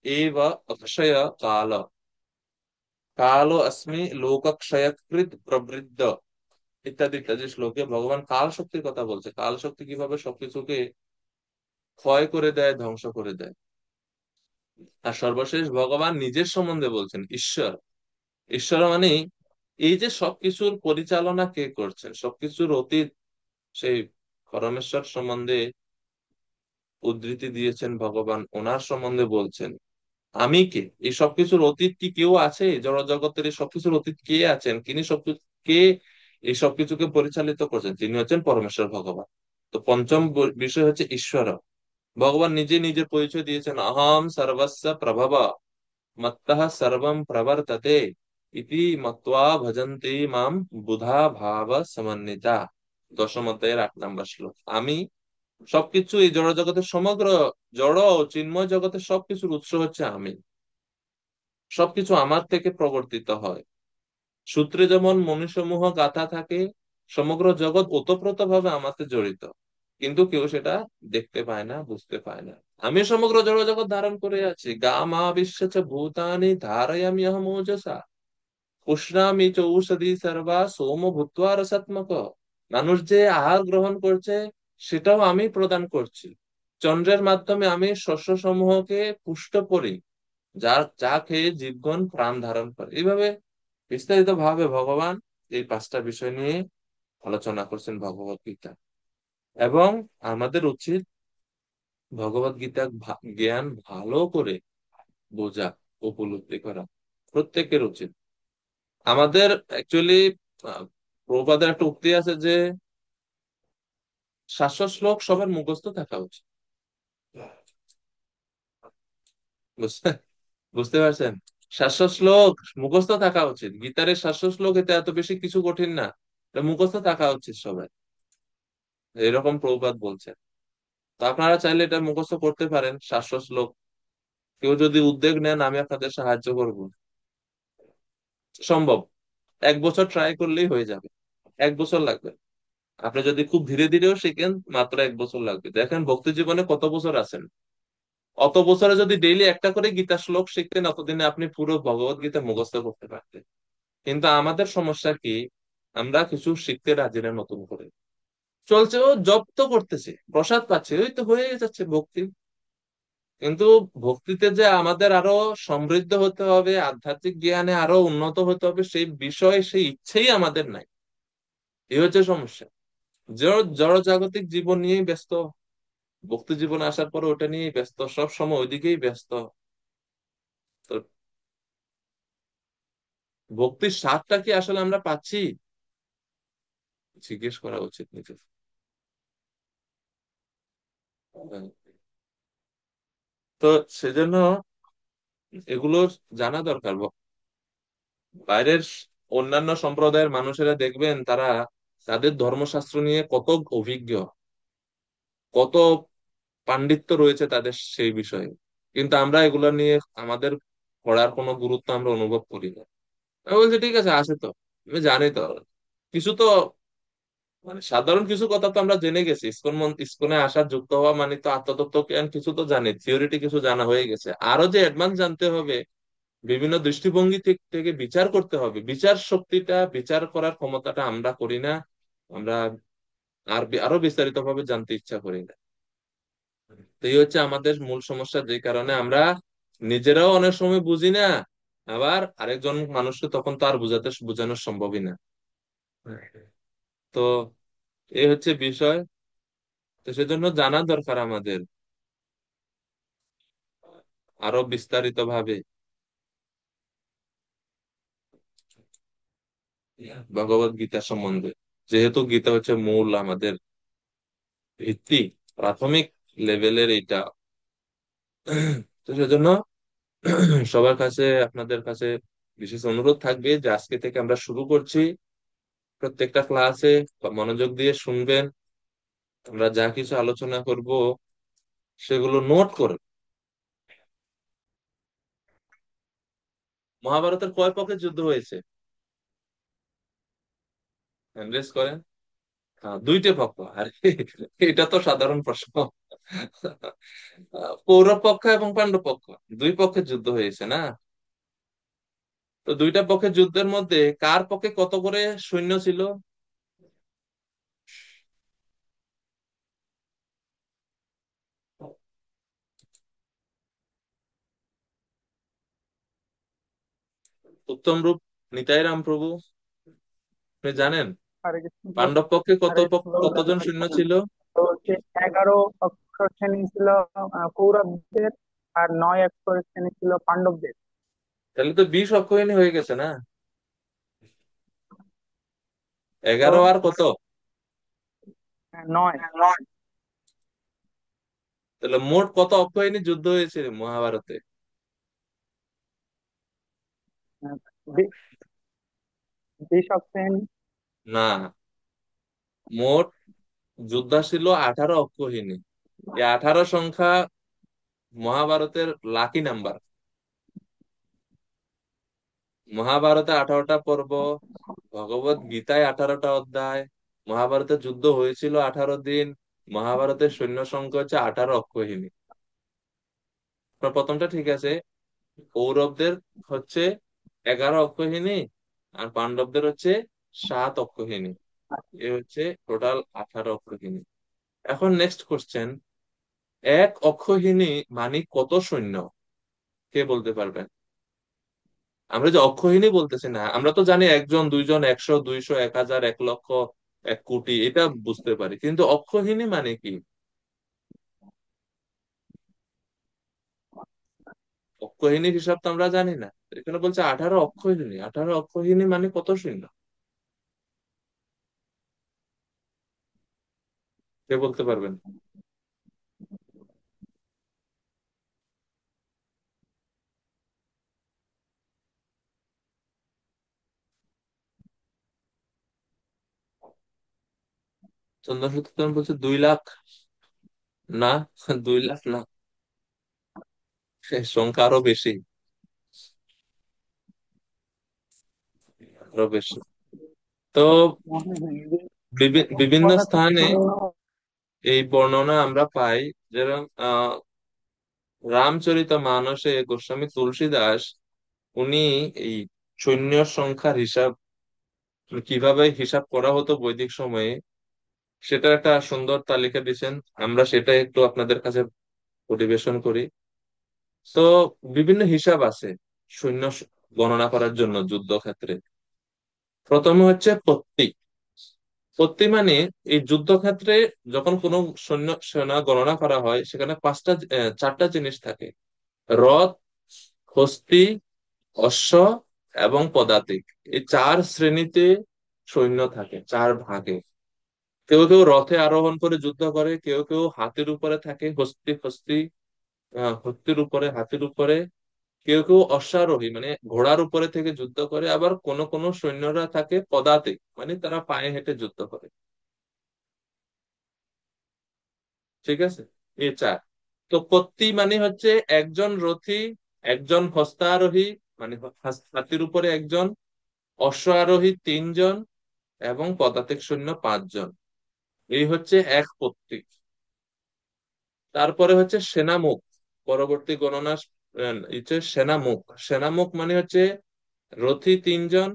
এব অক্ষয় কাল, কালো অস্মি লোকক্ষয়কৃত প্রবৃদ্ধ, ইত্যাদি ইত্যাদি শ্লোকে ভগবান কাল শক্তির কথা বলছে, কাল শক্তি কিভাবে সবকিছুকে ক্ষয় করে দেয়, ধ্বংস করে দেয়। আর সর্বশেষ ভগবান নিজের সম্বন্ধে বলছেন ঈশ্বর। ঈশ্বর মানে এই যে সবকিছুর পরিচালনা কে করছেন, সবকিছুর অতীত, সেই পরমেশ্বর সম্বন্ধে উদ্ধৃতি দিয়েছেন ভগবান, ওনার সম্বন্ধে বলছেন আমি কে, এই সবকিছুর অতীত কি কেউ আছে, জড় জগতের এই সবকিছুর অতীত কে আছেন, তিনি সবকিছু কে, এই সবকিছুকে পরিচালিত করছেন, তিনি হচ্ছেন পরমেশ্বর ভগবান। তো পঞ্চম বিষয় হচ্ছে ঈশ্বর। ভগবান নিজে নিজের পরিচয় দিয়েছেন, অহম সর্বস্ব প্রভব মত্তঃ সর্বম প্রবর্ততে ইতি মত্বা ভজন্তে মাম বুধা ভাব সমন্বিতা, 10ম অধ্যায়ের 8 নম্বর শ্লোক। আমি সবকিছু, এই জড় জগতের সমগ্র জড় ও চিন্ময় জগতের সবকিছুর উৎস হচ্ছে আমি, সবকিছু আমার থেকে প্রবর্তিত হয়। সূত্রে যেমন মনুষ্যমূহ গাথা থাকে, সমগ্র জগৎ ওতপ্রোত ভাবে আমাতে জড়িত, কিন্তু কেউ সেটা দেখতে পায় না, বুঝতে পায় না। আমি সমগ্র জড় জগৎ ধারণ করে আছি, গা মা বিশ্ব ভূতানি ধারয়ামি অহম ওজসা উষ্ণামি চ ঔষধি সর্বা সোম ভূত্বা রসাত্মক। মানুষ যে আহার গ্রহণ করছে সেটাও আমি প্রদান করছি, চন্দ্রের মাধ্যমে আমি শস্য সমূহকে পুষ্ট করি, যা যা খেয়ে জীবগণ প্রাণ ধারণ করে। এইভাবে বিস্তারিত ভাবে ভগবান এই 5টা বিষয় নিয়ে আলোচনা করছেন ভগবত গীতা। এবং আমাদের উচিত ভগবত গীতার জ্ঞান ভালো করে বোঝা, উপলব্ধি করা, প্রত্যেকের উচিত। আমাদের অ্যাকচুয়ালি প্রভুপাদের একটা উক্তি আছে যে 700 শ্লোক সবার মুখস্থ থাকা উচিত। বুঝতে বুঝতে পারছেন? সাতশো শ্লোক মুখস্থ থাকা উচিত, গীতারের 700 শ্লোক, এতে এত বেশি কিছু কঠিন না, এটা মুখস্থ থাকা উচিত সবাই, এরকম প্রভুপাদ বলছেন। তো আপনারা চাইলে এটা মুখস্থ করতে পারেন 700 শ্লোক। কেউ যদি উদ্যোগ নেন আমি আপনাদের সাহায্য করব, সম্ভব। 1 বছর ট্রাই করলেই হয়ে যাবে, 1 বছর লাগবে। আপনি যদি খুব ধীরে ধীরেও শিখেন, মাত্র 1 বছর লাগবে। দেখেন ভক্তি জীবনে কত বছর আছেন, অত বছরে যদি ডেইলি একটা করে গীতা শ্লোক শিখতেন, অতদিনে আপনি পুরো ভগবত গীতা মুখস্থ করতে পারতেন। কিন্তু আমাদের সমস্যা কি, আমরা কিছু শিখতে রাজি না, নতুন করে চলছে, ও জব তো করতেছে, প্রসাদ পাচ্ছে, ওই তো হয়ে যাচ্ছে ভক্তি। কিন্তু ভক্তিতে যে আমাদের আরো সমৃদ্ধ হতে হবে, আধ্যাত্মিক জ্ঞানে আরো উন্নত হতে হবে, সেই বিষয়ে সেই ইচ্ছেই আমাদের নাই। এই হচ্ছে সমস্যা। জড় জড় জাগতিক জীবন নিয়েই ব্যস্ত, ভক্তি জীবনে আসার পরে ওটা নিয়েই ব্যস্ত, সব সময় ওইদিকেই ব্যস্ত। তো ভক্তির স্বাদটা কি আসলে আমরা পাচ্ছি, জিজ্ঞেস করা উচিত নিজে। তো সেজন্য এগুলো জানা দরকার। বাইরের অন্যান্য সম্প্রদায়ের মানুষেরা দেখবেন, তারা তাদের ধর্মশাস্ত্র নিয়ে কত অভিজ্ঞ, কত পাণ্ডিত্য রয়েছে তাদের সেই বিষয়ে, কিন্তু আমরা এগুলো নিয়ে আমাদের পড়ার কোনো গুরুত্ব আমরা অনুভব করি না। আমি বলছি ঠিক আছে, আছে তো, আমি জানি তো কিছু তো, মানে সাধারণ কিছু কথা তো আমরা জেনে গেছি। ইসকনে আসা, যুক্ত হওয়া মানে তো আত্মতত্ত্ব জ্ঞান কিছু তো জানি, থিওরিটি কিছু জানা হয়ে গেছে, আরো যে অ্যাডভান্স জানতে হবে, বিভিন্ন দৃষ্টিভঙ্গি থেকে বিচার করতে হবে, বিচার শক্তিটা, বিচার করার ক্ষমতাটা আমরা করি না। আমরা আরো বিস্তারিত ভাবে জানতে ইচ্ছা করি না। তো এই হচ্ছে আমাদের মূল সমস্যা, যে কারণে আমরা নিজেরাও অনেক সময় বুঝি না, আবার আরেকজন মানুষকে তখন তো আর বোঝানো সম্ভবই না। তো এই হচ্ছে বিষয়। তো সেজন্য জানা দরকার আমাদের আরো বিস্তারিত ভাবে ভগবত গীতা সম্বন্ধে, যেহেতু গীতা হচ্ছে মূল আমাদের ভিত্তি, প্রাথমিক লেভেলের এইটা। তো সেজন্য সবার কাছে, আপনাদের কাছে বিশেষ অনুরোধ থাকবে যে আজকে থেকে আমরা শুরু করছি, প্রত্যেকটা ক্লাসে মনোযোগ দিয়ে শুনবেন। আমরা যা কিছু আলোচনা করব সেগুলো নোট করে। মহাভারতের কয় পক্ষে যুদ্ধ হয়েছে, গেস করেন। হ্যাঁ, 2টে পক্ষ। আর এটা তো সাধারণ প্রশ্ন। কৌরব পক্ষ এবং পাণ্ডব পক্ষ, 2 পক্ষের যুদ্ধ হয়েছে না? তো 2টা পক্ষের যুদ্ধের মধ্যে কার পক্ষে কত করে সৈন্য ছিল? উত্তম রূপ নিতাই রাম প্রভু, আপনি জানেন হরে কৃষ্ণ প্রভু। পাণ্ডব পক্ষে হরে কৃষ্ণ প্রভু, কতজন জানতে সৈন্য পারছেন। ছিল? তো হচ্ছে 11 অক্ষর শ্রেণী ছিল কৌরবদের, আর 9 অক্ষর শ্রেণী ছিল পাণ্ডবদের। তাহলে তো 20 অক্ষৌহিনী হয়ে গেছে না? তো 11 আর কত? 9। তাহলে মোট কত অক্ষৌহিনী যুদ্ধ হয়েছে মহাভারতে? 20 অক্ষর শ্রেণী। না, মোট যোদ্ধা ছিল 18 অক্ষৌহিনী। এই 18 সংখ্যা মহাভারতের লাকি নাম্বার। মহাভারতে 18টা পর্ব, ভগবত গীতায় 18টা অধ্যায়, মহাভারতে যুদ্ধ হয়েছিল 18 দিন, মহাভারতের সৈন্য সংখ্যা হচ্ছে 18 অক্ষৌহিনী। আপনার প্রথমটা ঠিক আছে, কৌরবদের হচ্ছে 11 অক্ষৌহিনী, আর পাণ্ডবদের হচ্ছে 7 অক্ষৌহিনী। এ হচ্ছে টোটাল 18 অক্ষৌহিনী। এখন নেক্সট কোশ্চেন, 1 অক্ষৌহিনী মানে কত সৈন্য, কে বলতে পারবেন? আমরা যে অক্ষৌহিনী বলতেছি না, আমরা তো জানি একজন, দুইজন, 100, 200, 1000, 1 লক্ষ, 1 কোটি, এটা বুঝতে পারি, কিন্তু অক্ষৌহিনী মানে কি? অক্ষৌহিনীর হিসাব তো আমরা জানি না। এখানে বলছে 18 অক্ষৌহিনী, 18 অক্ষৌহিনী মানে কত সৈন্য, কে বলতে পারবেন? চন্দ্রশূর বলছে 2 লাখ। না, 2 লাখ না, সংখ্যা আরো বেশি, আরো বেশি। তো বিভিন্ন পদাতিক স্থানে সৈন্য। এই বর্ণনা আমরা পাই। যেরকম রামচরিতমানসে গোস্বামী তুলসীদাস উনি এই সৈন্য সংখ্যার হিসাব, কিভাবে হিসাব করা হতো বৈদিক সময়ে, সেটা একটা সুন্দর তালিকা দিয়েছেন। আমরা সেটা একটু আপনাদের কাছে পরিবেশন করি। তো বিভিন্ন হিসাব আছে সৈন্য গণনা করার জন্য যুদ্ধক্ষেত্রে। প্রথমে হচ্ছে পত্তি। পত্তি মানে এই যুদ্ধক্ষেত্রে যখন কোনো সেনা গণনা করা হয়, সেখানে 4টা জিনিস থাকে: রথ, হস্তি, অশ্ব এবং পদাতিক। এই 4 শ্রেণীতে সৈন্য থাকে, 4 ভাগে। কেউ কেউ রথে আরোহণ করে যুদ্ধ করে, কেউ কেউ হাতির উপরে থাকে, হস্তির উপরে, হাতির উপরে। কেউ কেউ অশ্বারোহী মানে ঘোড়ার উপরে থেকে যুদ্ধ করে। আবার কোন কোন সৈন্যরা থাকে পদাতিক, মানে তারা পায়ে হেঁটে যুদ্ধ করে। ঠিক আছে, এই 4। তো পত্তি মানে হচ্ছে একজন রথী, একজন হস্তারোহী মানে হাতির উপরে একজন, অশ্ব আরোহী 3 জন, এবং পদাতিক সৈন্য 5 জন। এই হচ্ছে এক পত্তি। তারপরে হচ্ছে সেনামুখ। পরবর্তী গণনা হচ্ছে সেনামুখ। সেনামুখ মানে হচ্ছে রথী 3 জন,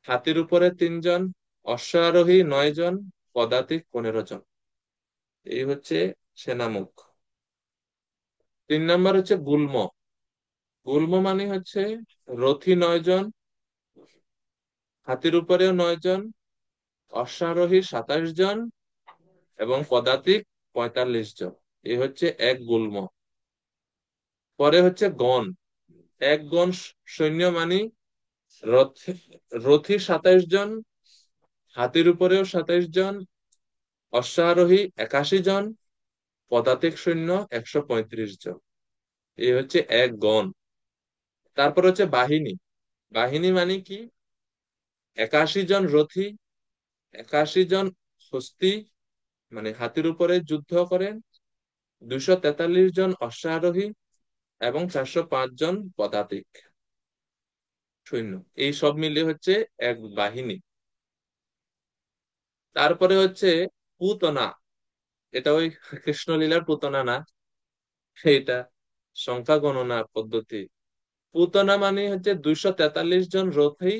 হাতির উপরে 3 জন, অশ্বারোহী 9 জন, পদাতিক 15 জন। এই হচ্ছে সেনামুখ। 3 নম্বর হচ্ছে গুল্ম। গুল্ম মানে হচ্ছে রথী 9 জন, হাতির উপরেও 9 জন, অশ্বারোহী 27 জন, এবং পদাতিক 45 জন। এই হচ্ছে এক গুল্ম। পরে হচ্ছে গণ। এক গণ সৈন্য মানে রথ রথী 27 জন, হাতির উপরেও 27 জন, অশ্বারোহী 81 জন, পদাতিক সৈন্য 135 জন। এই হচ্ছে এক গণ। তারপর হচ্ছে বাহিনী। বাহিনী মানে কি? 81 জন রথী, 81 জন হস্তি মানে হাতির উপরে যুদ্ধ করেন, 243 জন অশ্বারোহী, এবং 405 জন পদাতিক সৈন্য। এই সব মিলে হচ্ছে এক বাহিনী। তারপরে হচ্ছে পুতনা। এটা ওই কৃষ্ণলীলার পুতনা না, এটা সংখ্যা গণনা পদ্ধতি। পুতনা মানে হচ্ছে 243 জন রথী,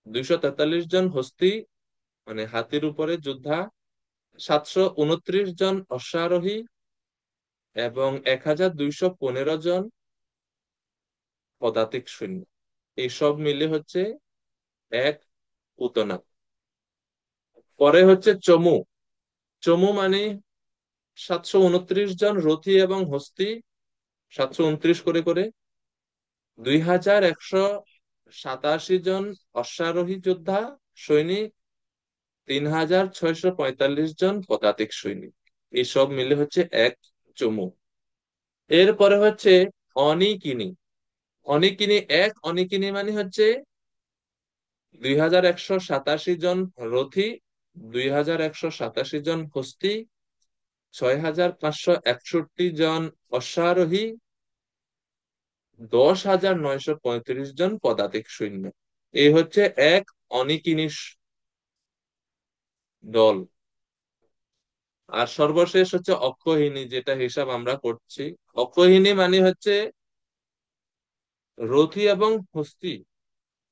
243 জন হস্তি মানে হাতির উপরে যোদ্ধা, 729 জন অশ্বারোহী, এবং 1215 জন পদাতিক সৈন্য। এই সব মিলে হচ্ছে এক পুতনা। পরে হচ্ছে চমু। চমু মানে 729 জন রথী এবং হস্তি, 729 করে করে, 2187 জন অশ্বারোহী যোদ্ধা সৈনিক, 3645 জন পদাতিক সৈনিক। এই সব মিলে হচ্ছে এক চমু। এরপরে হচ্ছে অনিকিনি। অনিকিনি মানে হচ্ছে 2187 জন রথী, 2187 জন হস্তি, 6561 জন অশ্বারোহী, 10,935 জন পদাতিক সৈন্য। এই হচ্ছে এক অনিকিনি দল। আর সর্বশেষ হচ্ছে অক্ষৌহিনী, যেটা হিসাব আমরা করছি। অক্ষৌহিনী মানে হচ্ছে রথী এবং হস্তি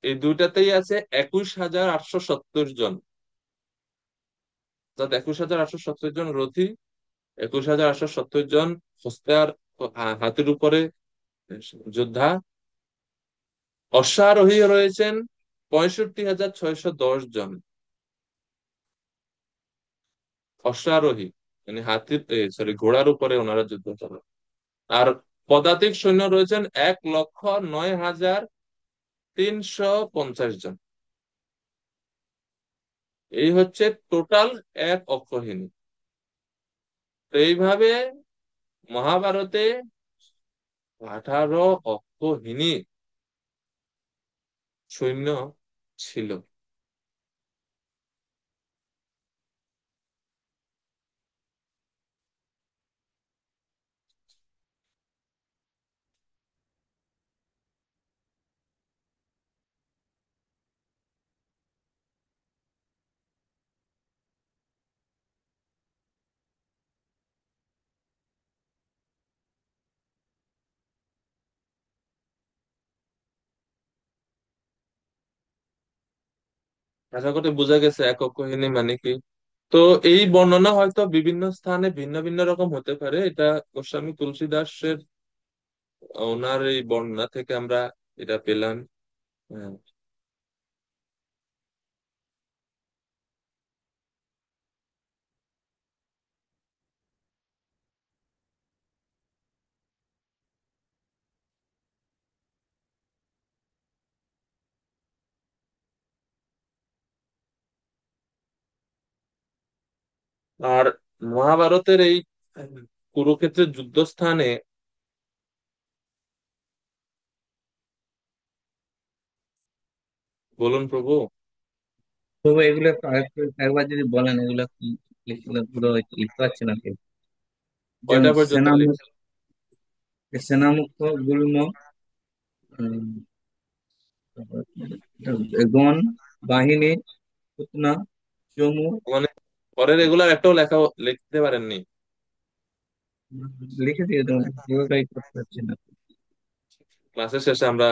এই দুইটাতেই আছে 21,870 জন। অর্থাৎ 21,870 জন রথী, 21,870 জন হস্তার হাতির উপরে যোদ্ধা। অশ্বারোহী রয়েছেন 65,610 জন অশ্বারোহী, মানে হাতির সরি ঘোড়ার উপরে ওনারা যুদ্ধ চালান। আর পদাতিক সৈন্য রয়েছেন 1,09,350 জন। এই হচ্ছে টোটাল এক অক্ষৌহিনী। তো এইভাবে মহাভারতে 18 অক্ষৌহিনী সৈন্য ছিল। আশা করি বোঝা গেছে একক কাহিনী মানে কি। তো এই বর্ণনা হয়তো বিভিন্ন স্থানে ভিন্ন ভিন্ন রকম হতে পারে, এটা গোস্বামী তুলসী দাসের ওনার এই বর্ণনা থেকে আমরা এটা পেলাম। হ্যাঁ। আর মহাভারতের এই কুরুক্ষেত্রের যুদ্ধস্থানে, বলুন প্রভু। তো এগুলো একটু একবার যদি বলেন, এগুলো কি লিখলে পুরো লিখতে পারছি না কেউ। যেমন কয়টা পর্যন্ত সেনামুখ, লিখছেন? সেনামুখ, গুল্ম, উম, তারপর গণ, বাহিনী, পুতনা, চমু। মানে পরের এগুলার একটাও লেখা লিখতে পারেননি? লিখে দিয়ে তো পুরোটাই করতে পারছি না। ক্লাসের শেষে আমরা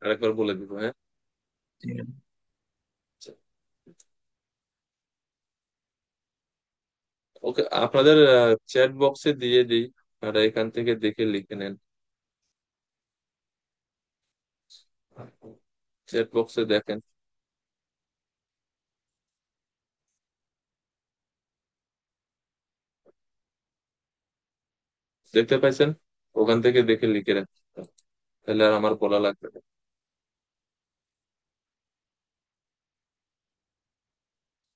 আরেকবার বলে দিব, হ্যাঁ। ঠিক আছে। ওকে, আপনাদের চ্যাট বক্সে দিয়ে দিই, আপনারা এখান থেকে দেখে লিখে নেন। চ্যাট বক্সে দেখেন, দেখতে পাইছেন? ওখান থেকে দেখে লিখে রাখ, তাহলে আর আমার বলা লাগবে না।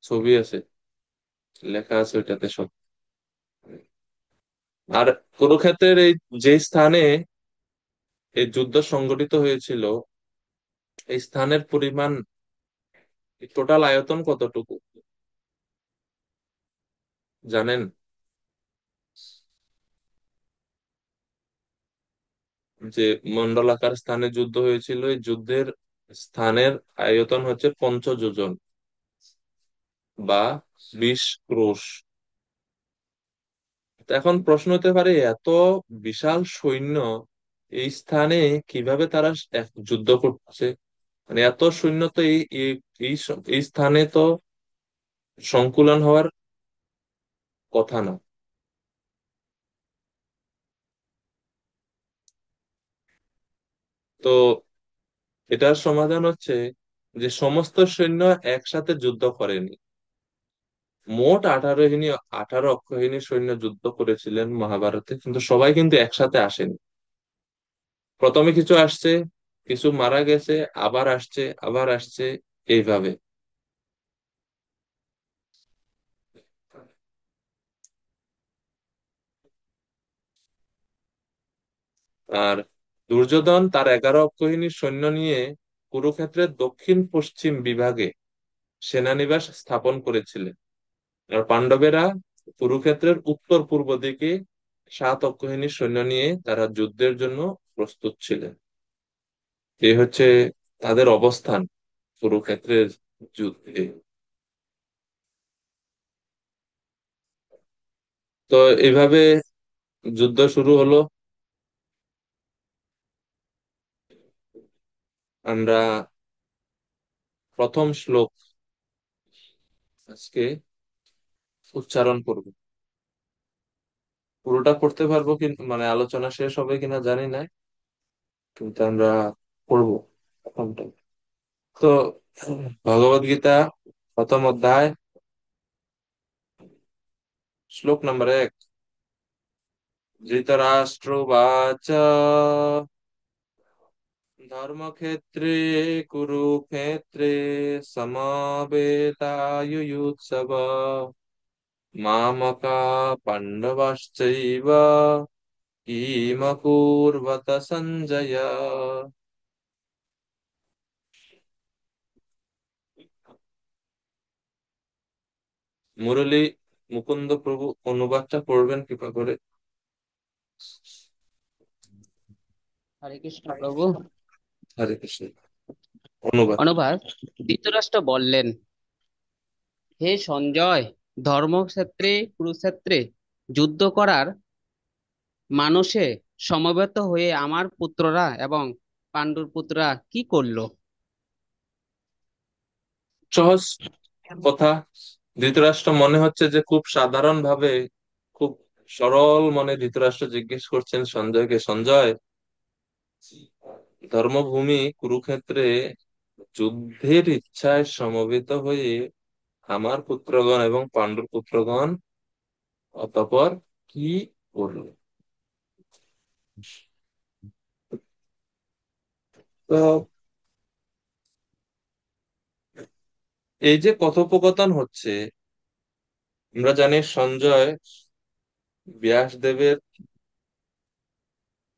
ছবি আছে, লেখা আছে ওইটাতে সব। আর কুরুক্ষেত্রের এই যে স্থানে এই যুদ্ধ সংঘটিত হয়েছিল, এই স্থানের পরিমাণ, টোটাল আয়তন কতটুকু জানেন? যে মন্ডলাকার স্থানে যুদ্ধ হয়েছিল, এই যুদ্ধের স্থানের আয়তন হচ্ছে 5 যোজন বা 20 ক্রোশ। তো এখন প্রশ্ন হতে পারে, এত বিশাল সৈন্য এই স্থানে কিভাবে তারা যুদ্ধ করছে? মানে এত সৈন্য তো এই স্থানে তো সংকুলন হওয়ার কথা না। তো এটার সমাধান হচ্ছে যে সমস্ত সৈন্য একসাথে যুদ্ধ করেনি। মোট 18 অক্ষৌহিনী সৈন্য যুদ্ধ করেছিলেন মহাভারতে, কিন্তু সবাই কিন্তু একসাথে আসেনি। প্রথমে কিছু আসছে, কিছু মারা গেছে, আবার আসছে, আবার আসছে, এইভাবে। আর দুর্যোধন তার 11 অক্ষৌহিনী সৈন্য নিয়ে কুরুক্ষেত্রের দক্ষিণ পশ্চিম বিভাগে সেনানিবাস স্থাপন করেছিলেন। আর পাণ্ডবেরা কুরুক্ষেত্রের উত্তর পূর্ব দিকে 7 অক্ষৌহিনী সৈন্য নিয়ে তারা যুদ্ধের জন্য প্রস্তুত ছিলেন। এই হচ্ছে তাদের অবস্থান কুরুক্ষেত্রের যুদ্ধে। তো এইভাবে যুদ্ধ শুরু হলো। আমরা প্রথম শ্লোক আজকে উচ্চারণ করব। পুরোটা পড়তে পারবো কিন্তু, মানে আলোচনা শেষ হবে কিনা জানি না, কিন্তু আমরা পড়বো প্রথমটা। তো ভগবদ গীতা প্রথম অধ্যায়, শ্লোক নম্বর 1। ধৃতরাষ্ট্রবাচ ধর্মক্ষেত্রে কুরুক্ষেত্রে সমাবেতায়ুয়ুৎসব মামকা পাণ্ডবাশ্চৈব কিমকুর্বত সঞ্জয়। মুরলী মুকুন্দ প্রভু অনুবাদটা করবেন কৃপা করে। হরে কৃষ্ণ প্রভু। হরে কৃষ্ণ। অনুবাদ। অনুবাদ। ধৃতরাষ্ট্র বললেন, হে সঞ্জয়, ধর্মক্ষেত্রে কুরুক্ষেত্রে যুদ্ধ করার মানসে সমবেত হয়ে আমার পুত্ররা এবং পাণ্ডুর পুত্ররা কি করলো? সহজ কথা। ধৃতরাষ্ট্র মনে হচ্ছে যে খুব সাধারণ ভাবে, খুব সরল মনে ধৃতরাষ্ট্র জিজ্ঞেস করছেন সঞ্জয়কে, সঞ্জয়, ধর্মভূমি কুরুক্ষেত্রে যুদ্ধের ইচ্ছায় সমবেত হয়ে আমার পুত্রগণ এবং পাণ্ডুর পুত্রগণ অতঃপর কি করল? তো এই যে কথোপকথন হচ্ছে, আমরা জানি সঞ্জয় ব্যাসদেবের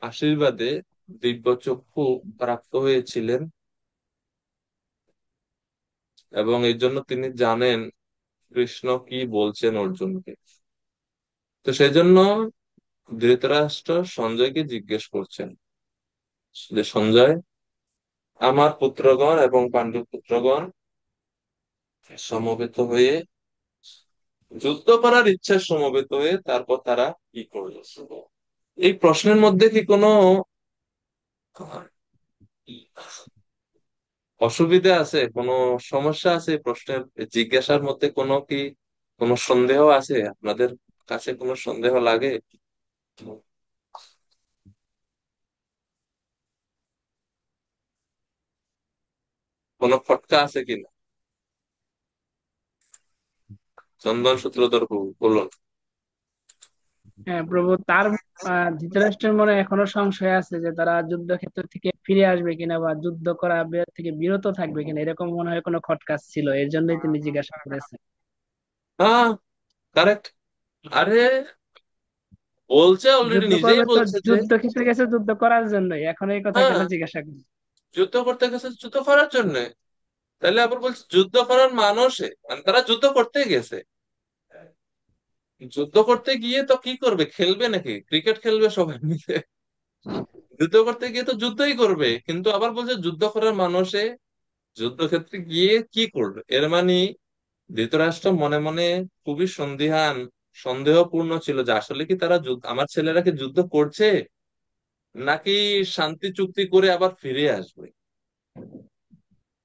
আশীর্বাদে দিব্যচক্ষু প্রাপ্ত হয়েছিলেন, এবং এই জন্য তিনি জানেন কৃষ্ণ কি বলছেন অর্জুনকে। তো সেই জন্য ধৃতরাষ্ট্র সঞ্জয়কে জিজ্ঞেস করছেন যে, সঞ্জয়, আমার পুত্রগণ এবং পাণ্ডব পুত্রগণ সমবেত হয়ে যুদ্ধ করার ইচ্ছা সমবেত হয়ে তারপর তারা কি করলো? এই প্রশ্নের মধ্যে কি কোনো অসুবিধা আছে, কোনো সমস্যা আছে? এই প্রশ্নের জিজ্ঞাসার মধ্যে কোনো সন্দেহ আছে? আপনাদের কাছে কোনো সন্দেহ লাগে? কোনো খটকা আছে কিনা? চন্দন সূত্রধর বাবু বলুন। হ্যাঁ প্রভু, তার ধৃতরাষ্ট্রের মনে এখনো সংশয় আছে যে তারা যুদ্ধক্ষেত্র থেকে ফিরে আসবে কিনা বা যুদ্ধ করা থেকে বিরত থাকবে কিনা, এরকম মনে হয় কোনো খটকা ছিল, এর জন্যই তিনি জিজ্ঞাসা করেছেন। হ্যাঁ, কারেক্ট। আরে, বলছে অলরেডি, যুদ্ধ নিজেই করবে তো বলছে যে, যুদ্ধক্ষেত্রে গেছে যুদ্ধ করার জন্যই, এখন এই কথা হ্যাঁ, কেন জিজ্ঞাসা করি? যুদ্ধ করতে গেছে যুদ্ধ করার জন্য। তাহলে আবার বলছে যুদ্ধ করার মানুষে, মানে তারা যুদ্ধ করতে গেছে। যুদ্ধ করতে গিয়ে তো কি করবে? খেলবে নাকি? ক্রিকেট খেলবে সবাই মিলে? যুদ্ধ করতে গিয়ে তো যুদ্ধই করবে, কিন্তু আবার বলছে যুদ্ধ করার মানুষে যুদ্ধক্ষেত্রে গিয়ে কি করবে? এর মানে ধৃতরাষ্ট্র মনে মনে খুবই সন্দেহপূর্ণ ছিল যে আসলে কি তারা আমার ছেলেরা কি যুদ্ধ করছে, নাকি শান্তি চুক্তি করে আবার ফিরে আসবে,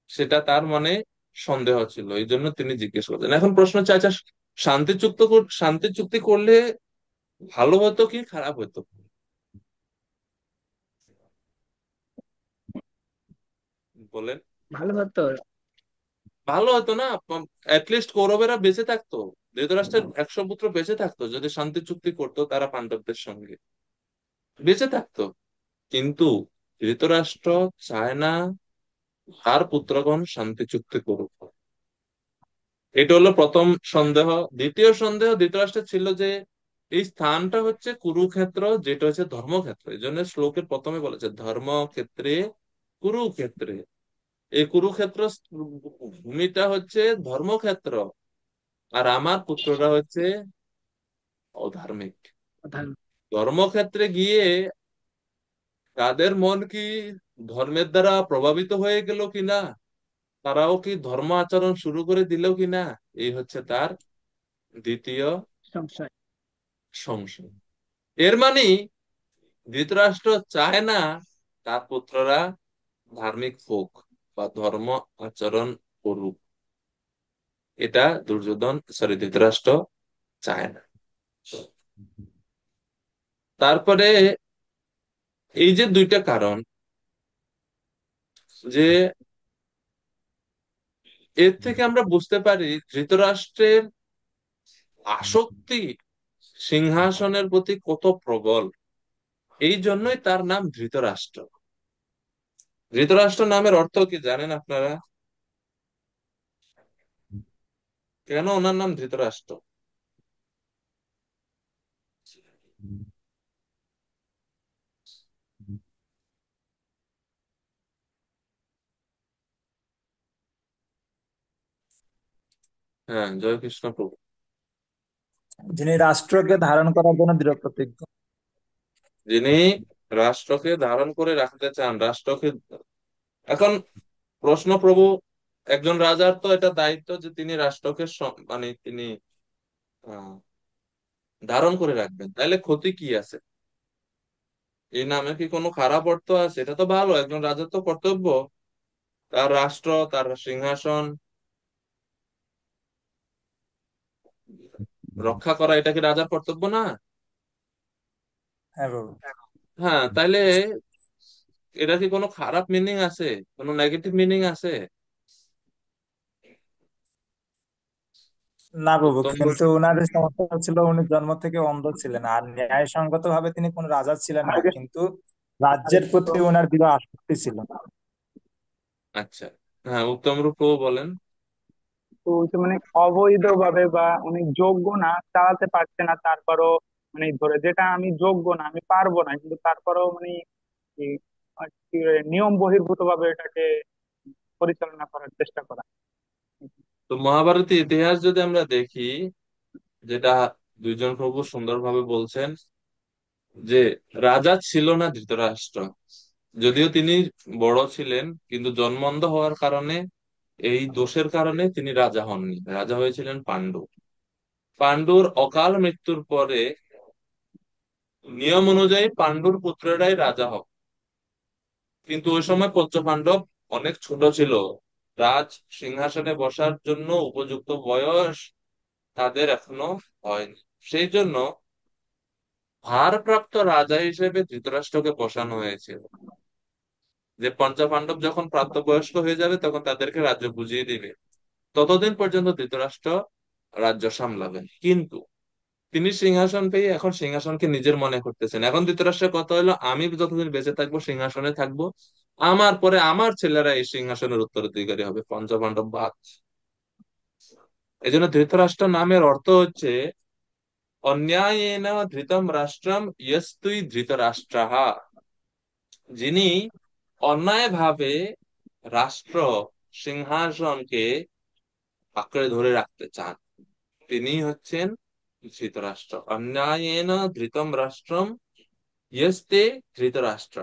সেটা তার মনে সন্দেহ ছিল। এই জন্য তিনি জিজ্ঞেস করলেন। এখন প্রশ্ন হচ্ছে, আচ্ছা, শান্তি চুক্তি করলে ভালো হতো কি খারাপ হতো? বলেন। ভালো হতো। ভালো হতো না? লিস্ট কৌরবেরা বেঁচে থাকতো, ধৃতরাষ্ট্রের 100 পুত্র বেঁচে থাকতো, যদি শান্তি চুক্তি করতো তারা পাণ্ডবদের সঙ্গে বেঁচে থাকতো। কিন্তু ধৃতরাষ্ট্র চায় না তার পুত্রগণ শান্তি চুক্তি করুক। এটা হলো প্রথম সন্দেহ। দ্বিতীয় সন্দেহ ধৃতরাষ্ট্রের ছিল যে এই স্থানটা হচ্ছে কুরুক্ষেত্র, যেটা হচ্ছে ধর্মক্ষেত্র। এই জন্য শ্লোকের প্রথমে বলেছে ধর্মক্ষেত্রে কুরুক্ষেত্রে। এই কুরুক্ষেত্র ভূমিটা হচ্ছে ধর্মক্ষেত্র, আর আমার পুত্ররা হচ্ছে অধার্মিক। কথা- ধর্মক্ষেত্রে গিয়ে তাদের মন কি ধর্মের দ্বারা প্রভাবিত হয়ে গেল কিনা, তারাও কি ধর্ম আচরণ শুরু করে দিল কিনা, এই হচ্ছে তার দ্বিতীয় সংশয়। সংশয়। এর মানে ধৃতরাষ্ট্র চায় না তার পুত্ররা ধার্মিক হোক বা ধর্ম আচরণ করুক। এটা ধৃতরাষ্ট্র চায় না। তারপরে এই যে দুইটা কারণ, যে এর থেকে আমরা বুঝতে পারি ধৃতরাষ্ট্রের আসক্তি সিংহাসনের প্রতি কত প্রবল। এই জন্যই তার নাম ধৃতরাষ্ট্র। ধৃতরাষ্ট্র নামের অর্থ কি জানেন আপনারা? কেন ওনার নাম ধৃতরাষ্ট্র? হ্যাঁ, জয় কৃষ্ণ প্রভু। যিনি রাষ্ট্রকে ধারণ করার জন্য দৃঢ় প্রতিজ্ঞ। যিনি রাষ্ট্রকে ধারণ করে রাখতে চান, রাষ্ট্রকে। এখন প্রশ্ন প্রভু, একজন রাজার তো এটা দায়িত্ব যে তিনি রাষ্ট্রকে মানে তিনি আহ, ধারণ করে রাখবেন, তাহলে ক্ষতি কি আছে? এই নামে কি কোনো খারাপ অর্থ আছে? এটা তো ভালো, একজন রাজার তো কর্তব্য তার রাষ্ট্র, তার সিংহাসন রক্ষা করা এটা কি রাজার কর্তব্য না? হ্যাঁ প্রভু। হ্যাঁ, তাইলে এটা কি কোনো খারাপ মিনিং আছে, কোনো নেগেটিভ মিনিং আছে? না প্রভু, তো কিন্তু উনার সমস্যা ছিল উনি জন্ম থেকে অন্ধ ছিলেন, আর ন্যায়সঙ্গত ভাবে তিনি কোন রাজা ছিলেন না, কিন্তু রাজ্যের প্রতি উনার দৃঢ় আসক্তি ছিল। আচ্ছা, হ্যাঁ, উত্তম রূপ বলেন। তো ওই যে মানে অবৈধ ভাবে বা উনি যোগ্য না, চালাতে পারছে না, তারপরও মানে ধরে যেটা আমি যোগ্য না, আমি পারবো না, কিন্তু তারপরেও মানে কি কি নিয়ম বহির্ভূত ভাবে এটাকে পরিচালনা করার চেষ্টা করা। তো মহাভারতের ইতিহাস যদি আমরা দেখি, যেটা দুইজন প্রভু সুন্দরভাবে বলছেন, যে রাজা ছিল না ধৃতরাষ্ট্র, যদিও তিনি বড় ছিলেন, কিন্তু জন্মন্ধ হওয়ার কারণে, এই দোষের কারণে তিনি রাজা হননি। রাজা হয়েছিলেন পাণ্ডু। পাণ্ডুর অকাল মৃত্যুর পরে নিয়ম অনুযায়ী পাণ্ডুর পুত্ররাই রাজা হবে, কিন্তু ওই সময় পঞ্চপাণ্ডব অনেক ছোট ছিল। রাজ সিংহাসনে বসার জন্য উপযুক্ত বয়স তাদের এখনো হয়নি। সেই জন্য ভারপ্রাপ্ত রাজা হিসেবে ধৃতরাষ্ট্রকে বসানো হয়েছিল, যে পঞ্চপাণ্ডব যখন প্রাপ্তবয়স্ক হয়ে যাবে তখন তাদেরকে রাজ্য বুঝিয়ে দিবে, ততদিন পর্যন্ত ধৃতরাষ্ট্র রাজ্য সামলাবেন। কিন্তু তিনি সিংহাসন পেয়ে এখন সিংহাসনকে নিজের মনে করতেছেন। এখন ধৃতরাষ্ট্রের কথা হলো, আমি যতদিন বেঁচে থাকবো সিংহাসনে থাকবো, আমার পরে আমার ছেলেরা এই সিংহাসনের উত্তরাধিকারী হবে, পঞ্চপাণ্ডব বাদ। এই জন্য ধৃতরাষ্ট্র নামের অর্থ হচ্ছে অন্যায়েন ধৃতম রাষ্ট্রম ইয়স্তুই ধৃতরাষ্ট্রঃ, যিনি অন্যায়ভাবে রাষ্ট্র সিংহাসনকে আঁকড়ে ধরে রাখতে চান, তিনি হচ্ছেন ধৃতরাষ্ট্র। অন্যায়েন ধৃতম রাষ্ট্রম ইয়স্তে ধৃতরাষ্ট্র,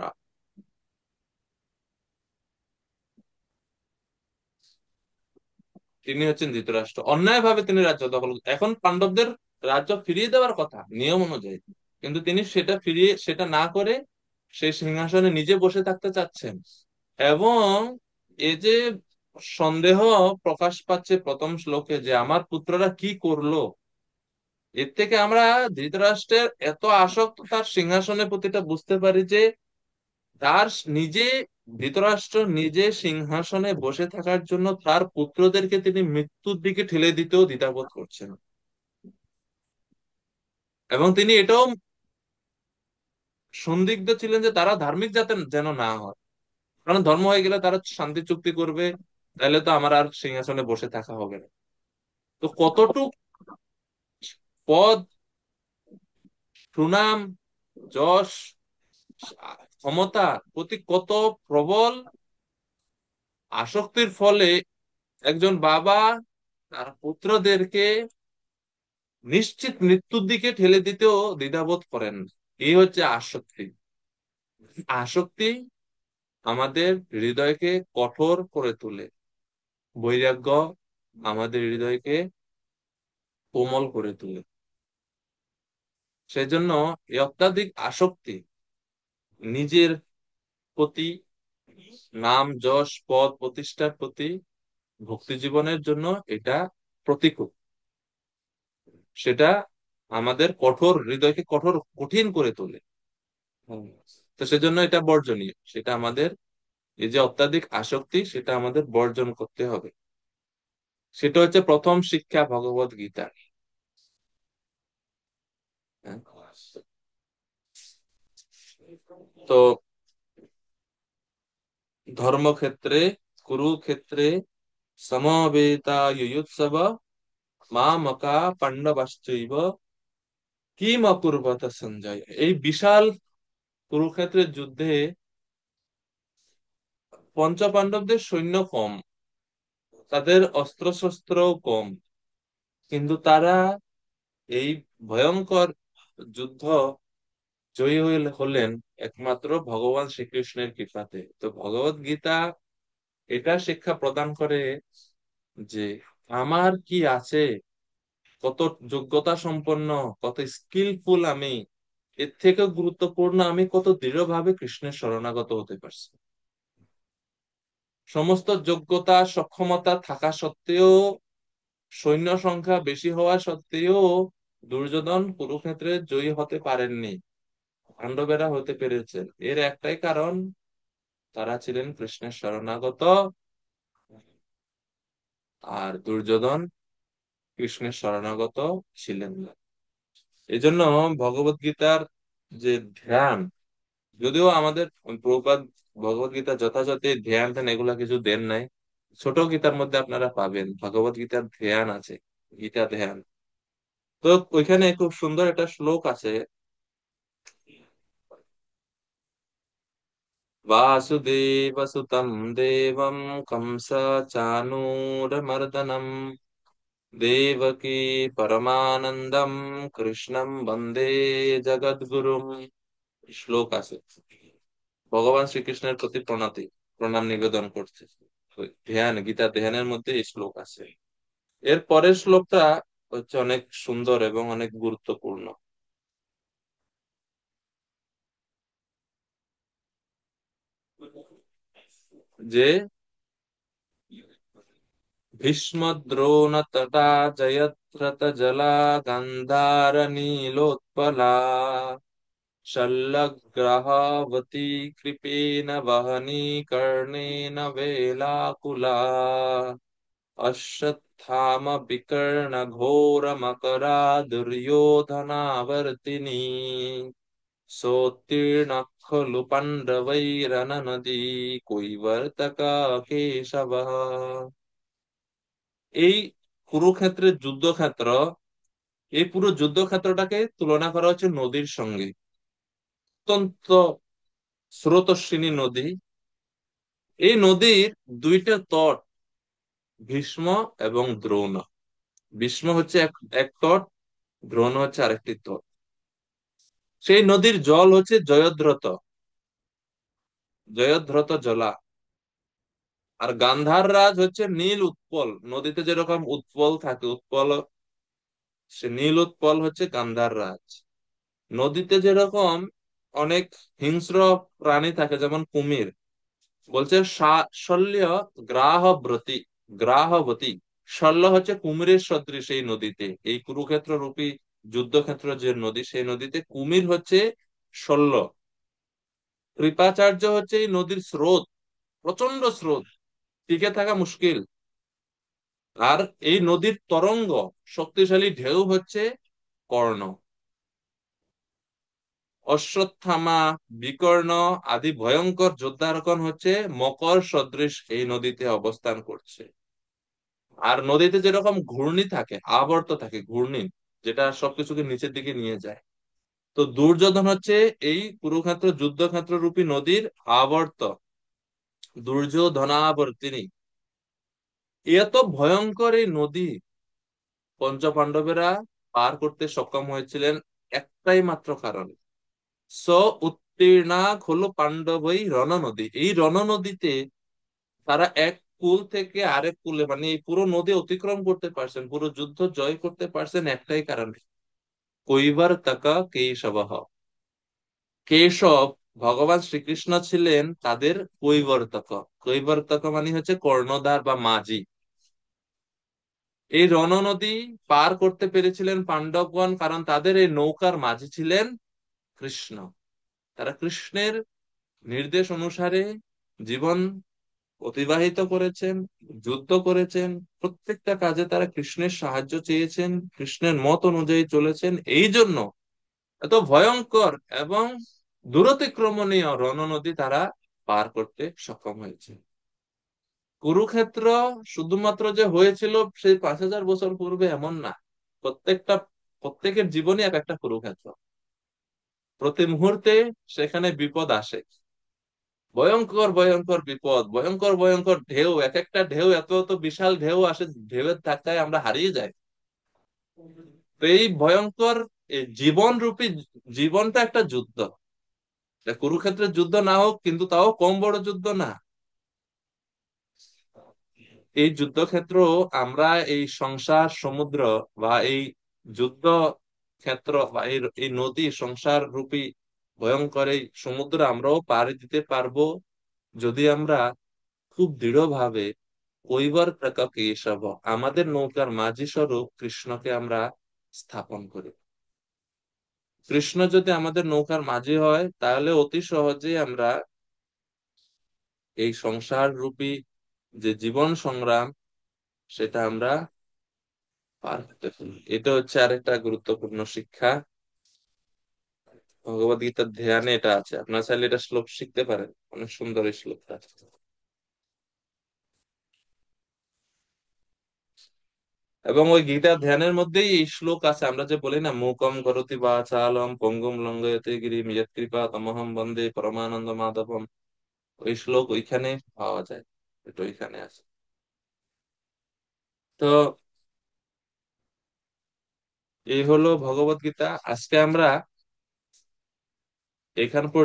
তিনি হচ্ছেন ধৃতরাষ্ট্র। অন্যায় ভাবে তিনি রাজ্য দখল, এখন পাণ্ডবদের রাজ্য ফিরিয়ে দেওয়ার কথা নিয়ম অনুযায়ী, কিন্তু তিনি সেটা না করে সেই সিংহাসনে নিজে বসে থাকতে চাচ্ছেন। এবং এই যে সন্দেহ প্রকাশ পাচ্ছে প্রথম শ্লোকে, যে আমার পুত্ররা কি করলো, এর থেকে আমরা ধৃতরাষ্ট্রের এত আসক্ত তার সিংহাসনের প্রতিটা বুঝতে পারি, যে তার নিজে, ধৃতরাষ্ট্র নিজে সিংহাসনে বসে থাকার জন্য তার পুত্রদেরকে তিনি মৃত্যুর দিকে ঠেলে দিতেও দ্বিধাবোধ করছেন। এবং তিনি এটাও সন্দিগ্ধ ছিলেন যে তারা ধার্মিক যাতে যেন না হয়, কারণ ধর্ম হয়ে গেলে তারা শান্তি চুক্তি করবে, তাহলে তো আমার আর সিংহাসনে বসে থাকা হবে না। তো কতটুক পদ, সুনাম, যশ, ক্ষমতা প্রতি কত প্রবল আসক্তির ফলে একজন বাবা তার পুত্রদেরকে নিশ্চিত মৃত্যুর দিকে ঠেলে দিতেও দ্বিধাবোধ করেন না। এই হচ্ছে আসক্তি। আসক্তি আমাদের হৃদয়কে কঠোর করে তোলে, বৈরাগ্য আমাদের হৃদয়কে কোমল করে তোলে। সেজন্য এই অত্যাধিক আসক্তি নিজের প্রতি, নাম যশ পদ প্রতিষ্ঠার প্রতি, ভক্তি জীবনের জন্য এটা প্রতিকূল। সেটা আমাদের কঠোর হৃদয়কে কঠোর কঠিন করে তোলে। হুম। তো সেজন্য এটা বর্জনীয়, সেটা আমাদের, এই যে অত্যাধিক আসক্তি, সেটা আমাদের বর্জন করতে হবে। সেটা হচ্ছে প্রথম শিক্ষা ভগবত গীতা। হ্যাঁ। তো ধর্মক্ষেত্রে, কুরুক্ষেত্রে সমবেতায়ুৎসব মামকা পাণ্ডবাশ্চৈব কিম অকুর্বত সঞ্জয়। এই বিশাল কুরুক্ষেত্রের যুদ্ধে পঞ্চপাণ্ডবদের সৈন্য কম, তাদের অস্ত্রশস্ত্রও কম, কিন্তু তারা এই ভয়ঙ্কর যুদ্ধ জয়ী হলেন একমাত্র ভগবান শ্রীকৃষ্ণের কৃপাতে। তো ভগবত গীতা এটা শিক্ষা প্রদান করে যে আমার কি আছে, কত যোগ্যতা সম্পন্ন, কত স্কিলফুল আমি, এর থেকে গুরুত্বপূর্ণ আমি কত দৃঢ়ভাবে কৃষ্ণের শরণাগত হতে পারছি। সমস্ত যোগ্যতা সক্ষমতা থাকা সত্ত্বেও, সৈন্য সংখ্যা বেশি হওয়া সত্ত্বেও দুর্যোধন কুরুক্ষেত্রে জয়ী হতে পারেননি, পাণ্ডবেরা হতে পেরেছেন। এর একটাই কারণ, তারা ছিলেন কৃষ্ণের শরণাগত, আর দুর্যোধন কৃষ্ণের শরণাগত ছিলেন না। এই জন্য ভগবত গীতার যে ধ্যান, যদিও আমাদের প্রভুপাদ ভগবত গীতা যথাযথ ধ্যান ধ্যান এগুলা কিছু দেন নাই, ছোট গীতার মধ্যে আপনারা পাবেন ভগবত গীতার ধ্যান আছে, গীতা ধ্যান। তো ওইখানে খুব সুন্দর একটা শ্লোক আছে, वासुदेव सुतं देवं कंस चाणूरमर्दनम् देवकी परमानन्दं कृष्णं वन्दे जगद्गुरुम्। শ্লোক আছে, ভগবান শ্রীকৃষ্ণের প্রতি প্রণাম নিবেদন করছে। ওই ধ্যান, গীতা ধ্যানের মধ্যে এই শ্লোক আছে। এর পরের শ্লোকটা হচ্ছে অনেক সুন্দর এবং অনেক গুরুত্বপূর্ণ, যে भीष्मद्रोण तटा जयद्रथ जला गंधार नीलोत्पला शल्यग्रहावती कृपेण वहनी कर्णेन वेलाकुला अश्वत्थाम विकर्ण घोर मकरा दुर्योधनावर्तिनी सोत्तीर्ण खलु पाण्डवैरननदी কৈবর্তকা केशवः। এই কুরুক্ষেত্রের যুদ্ধক্ষেত্র, এই পুরো যুদ্ধক্ষেত্রটাকে তুলনা করা হচ্ছে নদীর সঙ্গে। অত্যন্ত স্রোতস্বিনী নদী। এই নদীর দুইটা তট, ভীষ্ম এবং দ্রোণ। ভীষ্ম হচ্ছে এক তট, দ্রোণ হচ্ছে আরেকটি তট। সেই নদীর জল হচ্ছে জয়দ্রথ, জয়দ্রথ জলা। আর গান্ধার রাজ হচ্ছে নীল উৎপল, নদীতে যেরকম উৎপল থাকে, উৎপল, সে নীল উৎপল হচ্ছে গান্ধার রাজ। নদীতে যেরকম অনেক হিংস্র প্রাণী থাকে, যেমন কুমির, বলছে শল্য গ্রাহব্রতী, গ্রাহবতী। শল্য হচ্ছে কুমিরের সদৃশ এই নদীতে, এই কুরুক্ষেত্র রূপী যুদ্ধক্ষেত্র যে নদী, সেই নদীতে কুমির হচ্ছে শল্য। কৃপাচার্য হচ্ছে এই নদীর স্রোত, প্রচন্ড স্রোত, টিকে থাকা মুশকিল। আর এই নদীর তরঙ্গ, শক্তিশালী ঢেউ হচ্ছে কর্ণ। অশ্বত্থামা, বিকর্ণ আদি ভয়ঙ্কর যোদ্ধারগণ হচ্ছে মকর সদৃশ এই নদীতে অবস্থান করছে। আর নদীতে যেরকম ঘূর্ণি থাকে, আবর্ত থাকে, ঘূর্ণি যেটা সবকিছুকে নিচের দিকে নিয়ে যায়, তো দুর্যোধন হচ্ছে এই কুরুক্ষেত্র যুদ্ধক্ষেত্র রূপী নদীর আবর্ত, দুর্যোধনাবর্তিনী। এত ভয়ঙ্কর এই নদী পঞ্চপাণ্ডবেরা পার করতে সক্ষম হয়েছিলেন একটাই মাত্র কারণ, স উত্তীর্ণা হলো পাণ্ডবই রণনদী। এই রণনদীতে তারা এক কুল থেকে আরেক কুলে, মানে এই পুরো নদী অতিক্রম করতে পারছেন, পুরো যুদ্ধ জয় করতে পারছেন একটাই কারণে, কৈবর্তকা কেশবঃ। কেশব ভগবান শ্রীকৃষ্ণ ছিলেন তাদের কৈবর্তক। কৈবর্তক মানে হচ্ছে কর্ণধার বা মাঝি। এই রণনদী পার করতে পেরেছিলেন পাণ্ডবগণ, কারণ তাদের এই নৌকার মাঝি ছিলেন কৃষ্ণ। তারা কৃষ্ণের নির্দেশ অনুসারে জীবন অতিবাহিত করেছেন, যুদ্ধ করেছেন, প্রত্যেকটা কাজে তারা কৃষ্ণের সাহায্য চেয়েছেন, কৃষ্ণের মত অনুযায়ী চলেছেন। এই জন্য এত ভয়ঙ্কর এবং দূরতিক্রমণীয় রণনদী তারা পার করতে সক্ষম হয়েছে। কুরুক্ষেত্র শুধুমাত্র যে হয়েছিল সেই 5000 বছর পূর্বে এমন না, প্রত্যেকটা প্রত্যেকের জীবনে এক একটা কুরুক্ষেত্র। প্রতি মুহূর্তে সেখানে বিপদ আসে, ভয়ঙ্কর ভয়ঙ্কর বিপদ, ভয়ঙ্কর ভয়ঙ্কর ঢেউ, এক একটা ঢেউ এত এত বিশাল ঢেউ আসে, ঢেউয়ের ধাক্কায় আমরা হারিয়ে যাই। তো এই ভয়ঙ্কর এই জীবন রূপী জীবনটা একটা যুদ্ধ। কুরুক্ষেত্রের যুদ্ধ না হোক, কিন্তু তাও কম বড় যুদ্ধ না। এই যুদ্ধক্ষেত্র আমরা এই সংসার সমুদ্র বা এই যুদ্ধ ক্ষেত্র বা এই নদী সংসার রূপী ভয়ঙ্কর এই সমুদ্র আমরাও পাড়ি দিতে পারবো, যদি আমরা খুব দৃঢ়ভাবে কৈবর্তক কেশব, আমাদের নৌকার মাঝি স্বরূপ কৃষ্ণকে আমরা স্থাপন করি। কৃষ্ণ যদি আমাদের নৌকার মাঝি হয়, তাহলে অতি সহজেই আমরা এই সংসার রূপী যে জীবন সংগ্রাম, সেটা আমরা পার করতে পারি। এটা হচ্ছে আরেকটা গুরুত্বপূর্ণ শিক্ষা, ভগবদ গীতার ধ্যানে এটা আছে। আপনারা চাইলে এটা শ্লোক শিখতে পারেন, অনেক সুন্দর এই শ্লোকটা। এবং ওই গীতা ধ্যানের মধ্যেই এই শ্লোক আছে। আমরা যে বলি না, মূকম করোতি বাচালম পঙ্গুম লঙ্ঘয়তে গিরিম যৎকৃপা তমহম বন্দে পরমানন্দ মাধবম, ওই শ্লোক ওইখানে পাওয়া যায়, এটা ওইখানে আছে। তো এই হলো ভগবত গীতা। আজকে আমরা এখান পর্যন্ত